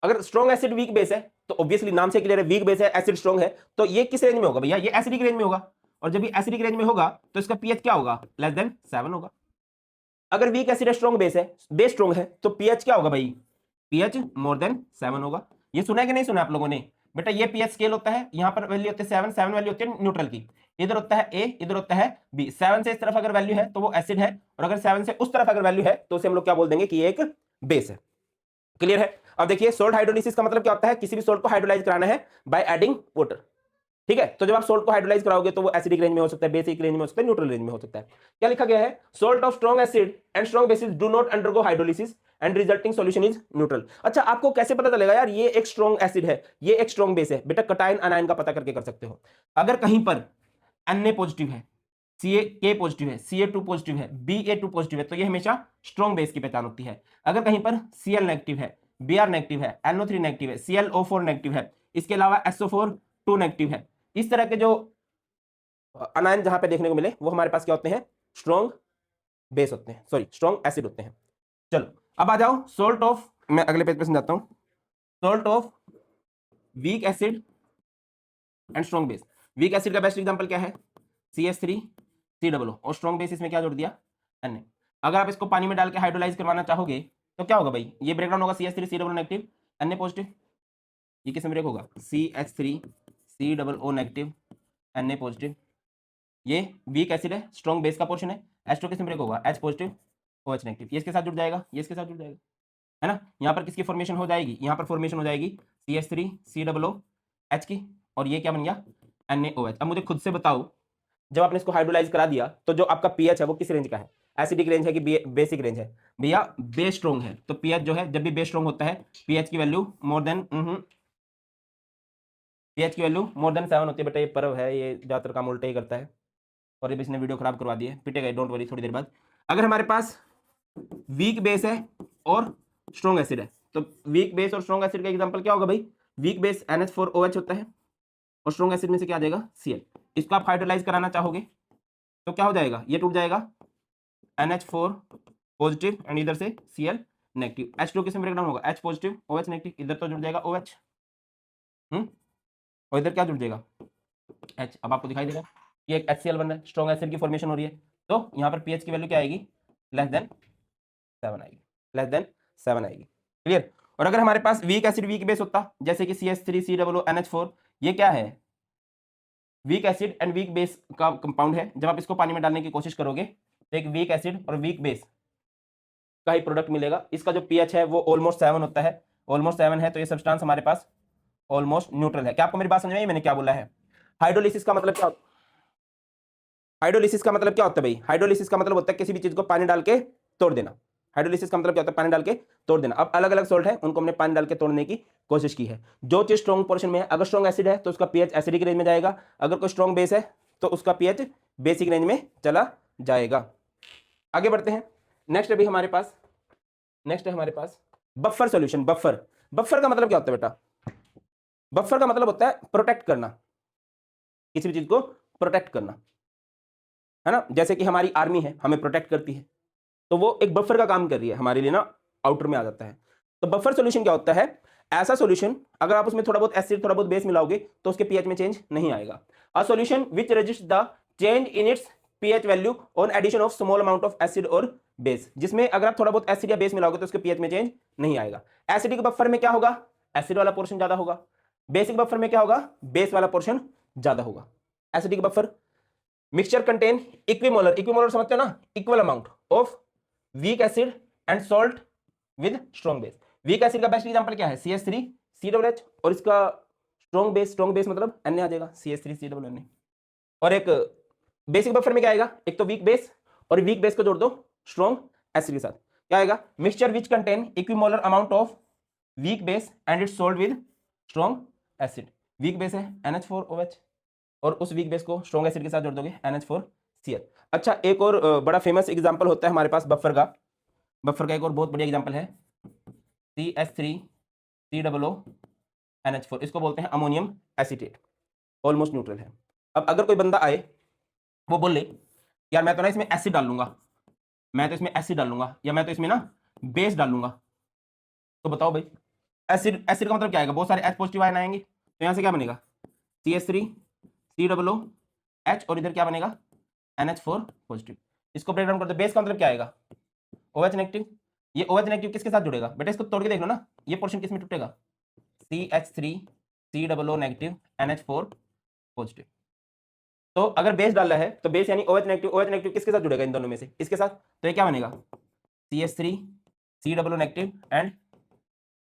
अगर स्ट्रॉन्ग एसिड वीक बेस है तो ऑब्वियसली नाम से क्लियर है, वीक बेस है, एसिड स्ट्रॉन्ग है, तो ये किस रेंज में होगा भैया, ये एसिडिक रेंज में होगा। और जब ये एसिडिक रेंज में होगा तो इसका पीएच क्या होगा, लेस देन 7 होगा। अगर वीक एसिड है, स्ट्रॉन्ग बेस है, बेस स्ट्रॉन्ग है, तो पीएच क्या होगा भाई, पीएच मोर देन 7 होगा। ये सुना है कि नहीं सुना आप लोगों ने, बेटा ये पीएच स्केल होता है, यहां पर वैल्यू होती है 7 वैल्यू होती है न्यूट्रल की, इधर होता है ए, इधर होता है बी। 7 से इस तरफ अगर वैल्यू है तो वो एसिड है, और अगर 7 से उस तरफ अगर वैल्यू है तो उसे हम लोग क्या बोल देंगे कि ये एक बेस है। क्लियर है। अब देखिए, सोल्ट हाइड्रोलिसिस का मतलब क्या होता है, किसी भी सोल्ट को हाइड्रोलाइज कराना है बाय एडिंग वाटर। ठीक है, तो जब आप सोल्ट को हाइड्रोलाइज कराओगे तो वो एसिडिक रेंज में हो सकता है, बेसिक रेंज में हो सकता है, न्यूट्रल रेंज में हो सकता है। क्या लिखा गया है, salt of strong acid and strong bases do not undergo hydrolysis and resulting solution is neutral. अच्छा, आपको कैसे पता चलेगा यार ये एक स्ट्रॉन्ग एसिड है, ये एक स्ट्रॉन्ग बेस है? बेटा कटायन अनायन का पता करके कर सकते हो। अगर कहीं पर Na पॉजिटिव है, Ca पॉजिटिव है, Ca2 पॉजिटिव है, Ba2 पॉजिटिव है, तो ये हमेशा स्ट्रॉन्ग बेस की पहचान होती है। अगर कहीं पर Cl नेगेटिव है, Br नेगेटिव है, NO3 नेगेटिव है, ClO4 नेगेटिव है, इसके अलावा SO4 2 नेगेटिव है, इस तरह के जो अनायन जहां पे देखने को मिले वो हमारे पास क्या होते हैं, स्ट्रॉन्ग बेस होते हैं, सॉरी स्ट्रॉन्ग एसिड होते हैं। चलो अब आ जाओ सोल्ट ऑफ मैं अगले पेज पे समझाता हूँ। Salt of weak acid and strong base. Weak acid का बेस्ट एग्जांपल क्या है? CH3COO, और स्ट्रॉन्ग बेस इसमें क्या जोड़ दिया? Na। अगर आप इसको पानी में डाल के हाइड्रोलाइज करवाना चाहोगे तो क्या होगा भाई? ये ब्रेकडाउन होगा CH3COO नेगेटिव, Na पॉजिटिव। ये किस में ब्रेक होगा? CH3COO negative, Na positive. ये वीक एसिड है, स्ट्रॉन्ग बेस का पोर्शन है। H2 किस में ब्रेक होगा? H positive, OH negative. ये इसके साथ जुड़ जाएगा, ये इसके साथ जुड़ जाएगा, है ना। यहाँ पर किसकी फॉर्मेशन हो जाएगी? यहाँ पर फॉर्मेशन हो जाएगी CH3COOH की, और ये क्या बन गया? NaOH। अब मुझे खुद से बताओ, जब आपने इसको हाइड्रोलाइज करा दिया तो जो आपका पीएच है वो किस रेंज का है? एसिडिक रेंज है कि बेसिक रेंज है? भैया बेस स्ट्रॉन्ग है, तो पीएच जो है, जब भी बेस स्ट्रॉन्ग होता है पीएच की वैल्यू मोर देन 7 होती है। बेटा ये पर्व है, ये ज्यादातर काम उल्टे ही करता है, और ये इसने वीडियो खराब करवा दी है, पिटेगा, डोंट वरी थोड़ी देर बाद। अगर हमारे पास वीक बेस है और स्ट्रॉन्ग एसिड है, तो वीक बेस और स्ट्रॉन्ग एसिड का एग्जांपल क्या होगा भाई? वीक बेस NH4OH होता है, और स्ट्रॉन्ग एसिड में से क्या आ जाएगा? Cl। इसको आप हाइड्रोलाइज कराना चाहोगे तो क्या हो जाएगा? ये टूट जाएगा, NH4 पॉजिटिव एंड इधर से Cl नेगेटिव। H2 किस में ब्रेकडाउन होगा? H positive, OH negative. इधर तो जुड़ जाएगा OH, और इधर क्या जुड़ जाएगा? H। अब आपको दिखाई देगा ये एक HCl बन रहा है, स्ट्रॉन्ग एसिड की फॉर्मेशन हो रही है, तो यहाँ पर पीएच की वैल्यू क्या आएगी? लेस देन 7 आएगी, लेस देन 7 आएगी। क्लियर? और अगर हमारे पास वीक एसिड वीक बेस होता, जैसे कि CH3COO NH4, ये क्या है? Weak acid and weak base का कंपाउंड है। जब आप इसको पानी में डालने की कोशिश करोगे तो एक वीक एसिड और वीक बेस का ही प्रोडक्ट मिलेगा। इसका जो पीएच है वो ऑलमोस्ट 7 होता है, ऑलमोस्ट 7 है, तो ये सब्सटेंस हमारे पास ऑलमोस्ट न्यूट्रल है। क्या आपको मेरी बात समझ में आई मैंने क्या बोला है? हाइड्रोलिसिस का मतलब क्या? हाइड्रोलिसिस का मतलब क्या होता है भाई? हाइड्रोलिसिस का मतलब होता है किसी भी चीज को पानी डाल के तोड़ देना। हाइड्रोलिसिस का मतलब क्या होता है? पानी डाल के तोड़ देना। अब अलग अलग सॉल्ट है, उनको हमने पानी डाल के तोड़ने की कोशिश की है। जो चीज स्ट्रॉन्ग पोर्शन में है, अगर स्ट्रॉन्ग एसिड है तो उसका पीएच एसिडिक रेंज में जाएगा, अगर कोई स्ट्रॉन्ग बेस है तो उसका पीएच बेसिक रेंज में चला जाएगा। आगे बढ़ते हैं। नेक्स्ट है हमारे पास बफर सॉल्यूशन। बफर का मतलब क्या होता है बेटा? बफर का मतलब होता है प्रोटेक्ट करना, किसी भी चीज को प्रोटेक्ट करना, है ना। जैसे कि हमारी आर्मी है, हमें प्रोटेक्ट करती है, तो वो एक बफर का काम कर रही है हमारे लिए ना, आउटर में आ जाता है। तो बफर सॉल्यूशन क्या होता है? ऐसा सॉल्यूशन अगर आप उसमें थोड़ा बहुत एसिड थोड़ा बहुत बेस मिलाओगे तो उसके पीएच में चेंज नहीं आएगा। A solution which resist the change in its pH value on addition of small amount of acid और बेस, जिसमें अगर आप थोड़ा बहुत एसिड या बेस मिलाओगे तो उसके पीएच में चेंज नहीं आएगा। एसिडिक बफर में क्या होगा? एसिड वाला पोर्शन ज्यादा होगा। बेसिक बफर में क्या होगा? बेस वाला पोर्शन ज्यादा होगा। Acidic buffer mixture contain equimolar समझते हो ना, equal amount of weak acid and salt with strong base. Weak acid का बेस्ट एग्जांपल क्या है? CH3COOH, और इसका स्ट्रॉन्ग बेस मतलब Na आ जाएगा, CH3COONA। और एक बेसिक बफर में क्या आएगा? एक तो वीक बेस, और वीक बेस को जोड़ दो स्ट्रॉन्ग एसिड के साथ, क्या आएगा? Mixture which contain equimolar amount of weak base and it's salt with strong acid. Weak base है NH4OH, और उस वीक बेस को स्ट्रॉन्ग एसिड के साथ जोड़ दोगे NH4Cl। अच्छा, एक और बड़ा फेमस एग्जांपल होता है हमारे पास बफर का एक और बहुत बढ़िया एग्जांपल है CH3COO NH4। इसको बोलते हैं अमोनियम एसीटेट, ऑलमोस्ट न्यूट्रल है। अब अगर कोई बंदा आए, वो बोले यार मैं तो ना इसमें एसिड डाल लूंगा, या मैं तो इसमें ना बेस डाल लूंगा, तो बताओ भाई एसिड का मतलब क्या आएगा? बहुत सारे H पॉजिटिव आयन आएंगे, तो यहाँ से क्या बनेगा? CH3COOH, और इधर क्या बनेगा? NH4 positive. इसको ब्रेक डाउन कर दो, बेस का मतलब क्या आएगा? OH negative. ये OH नेगेटिव किसके साथ जुड़ेगा बेटा? इसको तोड़ के देख लो ना, ये पोर्शन किस में टूटेगा? CH3COO negative NH4 positive. तो अगर बेस डाल रहा है तो बेस यानी OH नेगेटिव किसके साथ जुड़ेगा? इन दोनों में से इसके साथ। तो ये क्या बनेगा? CH3COO negative and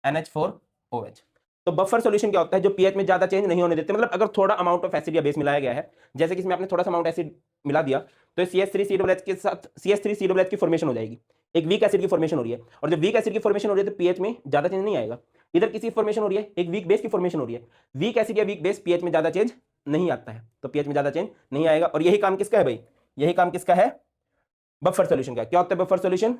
NH4OH। तो बफर सॉल्यूशन क्या होता है? जो पीएच में ज्यादा चेंज नहीं होने देते। मतलब अगर थोड़ा अमाउंट ऑफ एसिड या बेस मिलाया गया है, जैसे कि इसमें आपने थोड़ा सा अमाउंट एसिड मिला दिया, तो CH3COOH के साथ CH3COOH की फॉर्मेशन हो जाएगी, एक वीक एसिड की फॉर्मेशन हो रही है। और जब वीक एसिड की फॉर्मेशन हो रही है तो पीएच में ज्यादा चेंज नहीं आएगा। इधर किसी फॉर्मेशन हो रही है, एक वीक बेस की फॉर्मेशन हो रही है, वीक एसिड या वीक बेस पीएच में ज्यादा चेंज नहीं आता है, तो पीएच में ज्यादा चेंज नहीं आएगा। और यही काम किसका है भाई? यही काम किसका है? बफर सॉल्यूशन का। क्या होता है बफर सॉल्यूशन?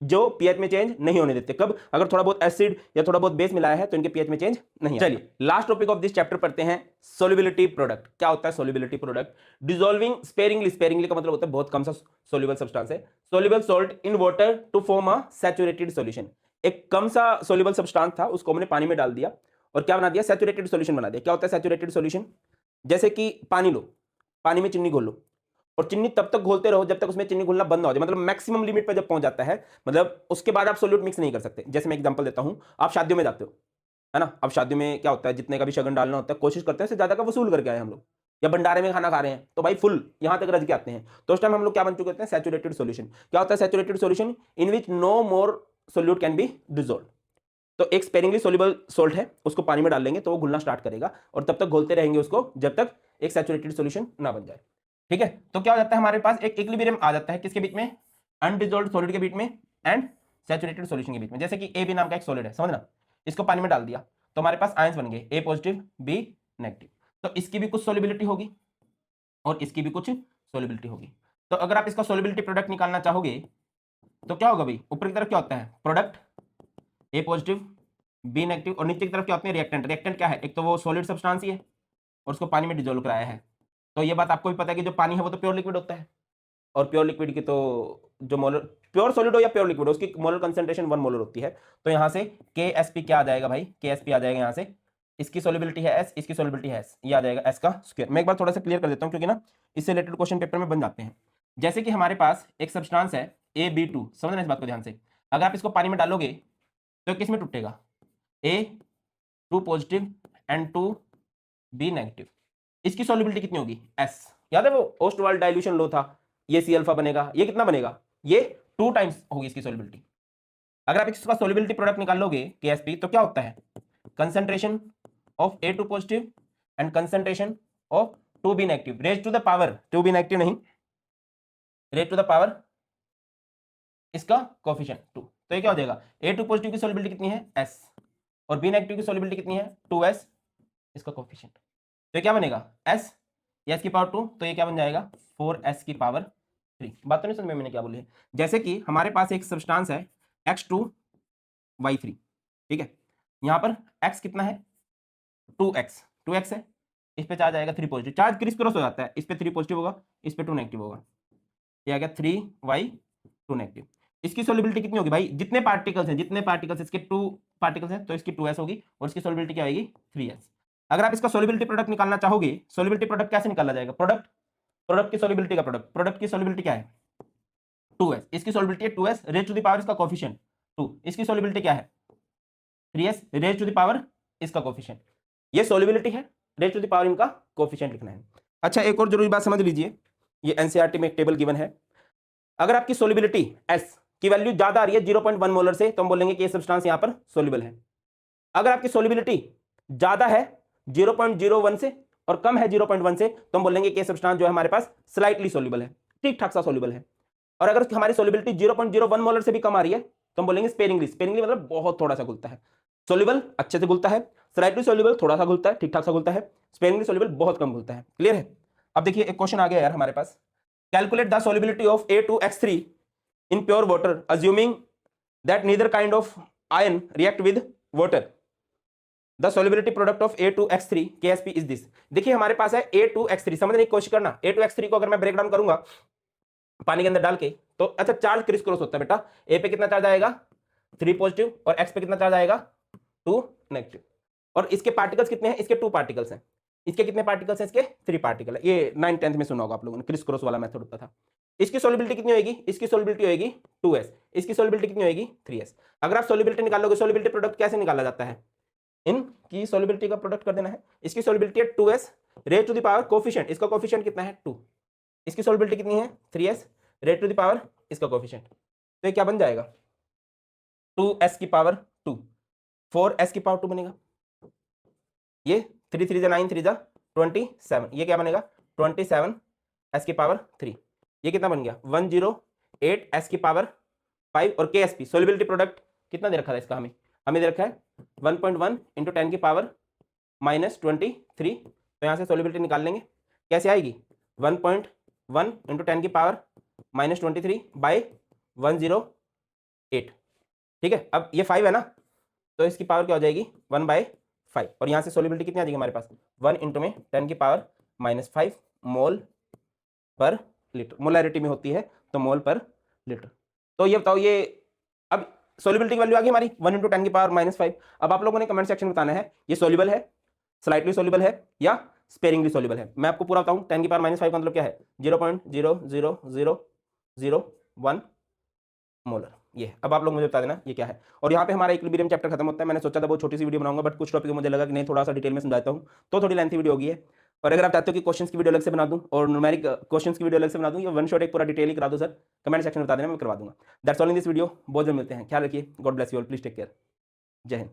जो पीएच में चेंज नहीं होने देते। कब? अगर थोड़ा बहुत एसिड या थोड़ा बहुत बेस मिलाया है तो इनके पीएच में चेंज नहीं। चलिए last topic of this chapter पढ़ते हैं, सोल्युबिलिटी प्रोडक्ट। क्या होता है सोल्युबिलिटी प्रोडक्ट? डिसॉल्विंग स्पेरिंगली का मतलब होता है बहुत कम सा सोल्यूबल सब्सटेंस है, soluble salt in water to form a saturated solution. एक कम सा सोल्यूबल सब्सटेंस था, उसको हमने पानी में डाल दिया और क्या बना दिया, सैचुरेटेड सॉल्यूशन बना दिया। क्या होता है सैचुरेटेड सॉल्यूशन? जैसे कि पानी लो, पानी में चीनी घोल लो और चीनी तब तक घोलते रहो जब तक उसमें चीनी घुलना बंद ना हो जाए, मतलब मैक्सिमम लिमिट पर जब पहुंच जाता है, मतलब उसके बाद आप सोल्यूट मिक्स नहीं कर सकते। जैसे मैं एग्जांपल देता हूं, आप शादियों में जाते हो, है ना? अब शादियों में क्या होता है, जितने का भी शगन डालना होता है कोशिश करते हैं उससे ज्यादा का वसूल करके आए हम लोग, या भंडारे में खाना खा रहे हैं तो भाई फुल यहां तक रज के आते हैं, तो उस टाइम हम लोग क्या बन चुके होते हैं, सैचुरेटेड सॉल्यूशन। क्या होता है saturated solution? In which no more solute can be dissolve. तो एक स्पेरिंगली सोल्यूबल सॉल्ट है, उसको पानी में डाल लेंगे तो वो घुलना स्टार्ट करेगा और तब तक घोलते रहेंगे उसको जब तक एक सैचुरेटेड सॉल्यूशन ना बन जाए। ठीक है, तो क्या हो जाता है, हमारे पास एक इक्विलिब्रियम आ जाता है किसके बीच में, अनडिसॉल्व्ड सॉलिड के बीच में एंड सैचुरेटेड सॉल्यूशन के बीच में। जैसे कि ए बी नाम का एक सॉलिड है, समझना, इसको पानी में डाल दिया तो हमारे पास आयंस बन गए, ए पॉजिटिव बी नेगेटिव। तो इसकी भी कुछ सॉल्युबिलिटी होगी और इसकी भी कुछ सॉल्युबिलिटी होगी। तो अगर आप इसका सॉल्युबिलिटी प्रोडक्ट निकालना चाहोगे तो क्या होगा भाई, ऊपर की तरफ क्या होता है, product A positive B negative, और नीचे की तरफ क्या होते हैं, रिएक्टेंट। रिएक्टेंट क्या है, एक तो वो सॉलिड सब्सटेंस ही है और उसको पानी में डिसॉल्व कराया है। तो ये बात आपको भी पता है कि जो पानी है वो तो प्योर लिक्विड होता है, और प्योर लिक्विड की तो जो मोलर, प्योर सॉलिड हो या प्योर लिक्विड हो, उसकी मोलर कंसंट्रेशन 1 मोलर होती है। तो यहाँ से KSP क्या आ जाएगा भाई, KSP आ जाएगा यहाँ से, इसकी सॉल्युबिलिटी है S, इसकी सॉल्युबिलिटी है S, ये आ जाएगा S का स्क्वायर। मैं एक बार थोड़ा सा क्लियर कर देता हूँ क्योंकि ना इससे रिलेटेड क्वेश्चन पेपर में बन जाते हैं। जैसे कि हमारे पास एक सब्सटेंस है AB2, समझना इस बात को ध्यान से, अगर आप इसको पानी में डालोगे तो किस में टूटेगा, A2 positive and 2B negative. इसकी सॉल्युबिलिटी कितनी होगी, S। याद है वो ओस्टवाल्ड डाइल्यूशन लो था, ये C अल्फा बनेगा, ये कितना बनेगा, ये 2 टाइम्स होगी इसकी सॉल्युबिलिटी। अगर आप इसका सॉल्युबिलिटी प्रोडक्ट निकाल लोगे KSP तो क्या होता है, concentration of A2 positive and concentration of 2B negative raise to the power, 2B negative नहीं, रेज टू द पावर इसका कोफिशिएंट 2। तो ये क्या हो जाएगा, A2 पॉजिटिव की सॉल्युबिलिटी कितनी है S, और B नेगेटिव की सॉल्युबिलिटी कितनी है 2S, इसका कोफिशिएंट। तो ये क्या बनेगा, S, S की पावर 2, तो ये क्या बन जाएगा 4S की पावर 3। बात तो नहीं समझ में मैंने क्या बोली है। जैसे कि हमारे पास एक सब्सटेंस है X2Y3, ठीक है, यहाँ पर X कितना है 2X है, इस पे चार्ज आएगा 3 पॉजिटिव, चार्ज क्रिस क्रॉस हो जाता है, इस पे 3 पॉजिटिव होगा, इस पे 2 नेगेटिव होगा, ये आ गया 3Y 2 नेगेटिव। इसकी सॉल्युबिलिटी कितनी होगी भाई, जितने पार्टिकल्स हैं, जितने पार्टिकल्स इसके 2 पार्टिकल्स हैं तो इसकी 2S होगी और इसकी सॉल्युबिलिटी क्या आएगी 3S। अगर आप इसका सॉल्युबिलिटी प्रोडक्ट निकालना चाहोगे, सॉल्युबिलिटी प्रोडक्ट कैसे निकाला जाएगा, प्रोडक्ट की सॉल्युबिलिटी का प्रोडक्ट की सॉल्युबिलिटी क्या है 2S, इसकी सॉल्युबिलिटी है 2S raise to the power इसका कोफिशिएंट 2, इसकी सॉल्युबिलिटी क्या है 3S raise to the power इसका कोफिशिएंट। ये सॉल्युबिलिटी है, रेज टू द पावर इनका कोफिशिएंट लिखना है। अच्छा, एक और जरूरी बात समझ लीजिए, ये एनसीईआरटी में एक टेबल गिवन है, अगर आपकी सॉल्युबिलिटी S की वैल्यू ज्यादा आ रही है 0.1 मोलर से तो हम बोलेंगे कि ये सब्सटेंस यहां पर सॉल्युबल है। अगर आपकी सॉल्युबिलिटी ज्यादा है 0.01 से और कम है 0.1 से तो हम बोलेंगे कि ये सब्सटेंस जो है हमारे पास स्लाइटली सॉल्युबल है, ठीक ठाक सा सॉल्युबल है। और अगर हमारी सॉल्युबिलिटी 0.01 मोलर से भी कम आ रही है तो हम बोलेंगे स्पेरिंगली, स्पेरिंगली मतलब बहुत थोड़ा सा घुलता है, सॉल्युबल अच्छे से घुलता है, स्लाइटली सॉल्युबल थोड़ा सा घुलता है, ठीक ठाक सा घुलता है, स्पेरिंगली सॉल्युबल बहुत कम घुलता है। क्लियर है? अब देखिए एक क्वेश्चन आ गया यार हमारे पास, calculate the solubility of A2X3 in pure water assuming that neither kind of ion react with water, the solubility product of A2X3 KSP is this। देखिए हमारे पास है A2X3, समझने की कोशिश करना, A2X3 को अगर मैं ब्रेक डाउन करूंगा पानी के अंदर डाल के तो अच्छा चार्ज क्रिस क्रॉस होता है बेटा, A पे कितना चार्ज आएगा 3 पॉजिटिव और X पे कितना चार्ज आएगा 2 नेगेटिव, और इसके पार्टिकल्स कितने हैं, इसके 2 पार्टिकल्स हैं, इसके कितने पार्टिकल्स हैं, इसके 3 पार्टिकल है। ये 9th 10th में सुना होगा आप लोगों ने, क्रिस क्रॉस वाला मेथड होता था। इसकी सॉल्युबिलिटी कितनी होगी, इसकी सॉल्युबिलिटी होगी 2S, इसकी सॉल्युबिलिटी कितनी होगी 3S। अगर आप सॉल्युबिलिटी निकालोगे, सॉल्युबिलिटी प्रोडक्ट कैसे निकाला जाता है, इनकी सॉल्युबिलिटी का प्रोडक्ट कर देना है। इसकी सॉल्युबिलिटी है 2S raise to the power coefficient, इसका कोफिशिएंट कितना है 2, इसकी सॉल्युबिलिटी कितनी है 3S raise to the power इसका कोफिशिएंट, तो ये क्या बन जाएगा 2S की पावर 2, 4S की पावर 2 बनेगा, ये 3 3 9 3 27, ये क्या बनेगा 27S की पावर 3, ये कितना बन गया 108S की पावर 5, और KSP सॉल्युबिलिटी प्रोडक्ट कितना दे रखा था इसका, हमें दे रखा है 1.1 इंटू 10 की पावर -23। तो यहाँ से सॉल्युबिलिटी निकाल लेंगे, कैसे आएगी 1.1 इंटू 10 की पावर -23 बाई 108। ठीक है, अब ये 5 है ना, तो इसकी पावर क्या हो जाएगी 1/5, और यहाँ से सॉल्युबिलिटी कितनी आ जाएगी हमारे पास 1 इंटू में 10 की पावर -5 मोल पर लीटर, मोलैरिटी में होती है तो मोल पर लीटर। तो ये बताओ, ये अब सोल्युबिलिटी की वैल्यू आ गई हमारी 1 इंटू 10 की पावर -5। अब आप लोगों ने कमेंट सेक्शन में बताना है ये सोल्यूबल है, स्लाइटली सोल्यूबल है या स्पेरिंगली सोल्यूबल है। मैं आपको पूरा बताऊं, 10 की पावर -5 का मतलब क्या है, 0.00001 मोलर। ये अब आप लोग मुझे बता देना ये क्या है। और यहाँ पे हमारा इक्विलिब्रियम चैप्टर खत्म होता है। मैंने सोचा था बहुत छोटी सी वीडियो बनाऊंगा, बट कुछ टॉपिक मुझे लगा कि नहीं थोड़ा सा डिटेल में समझाता हूँ, तो थोड़ी लेंथी वीडियो होगी है। और अगर आप चाहते हो कि क्वेश्चंस की वीडियो अलग से बना दूं और न्यूमेरिक क्वेश्चंस की वीडियो अलग से बना दूं या वन शॉट एक पूरा डिटेल ही करा दूं सर, कमेंट सेक्शन में बता देना, मैं करवा दूंगा। That's all in this video. बहुत जल्द मिलते हैं, ख्याल रखिए, God bless you all, please take care, जय हिंद।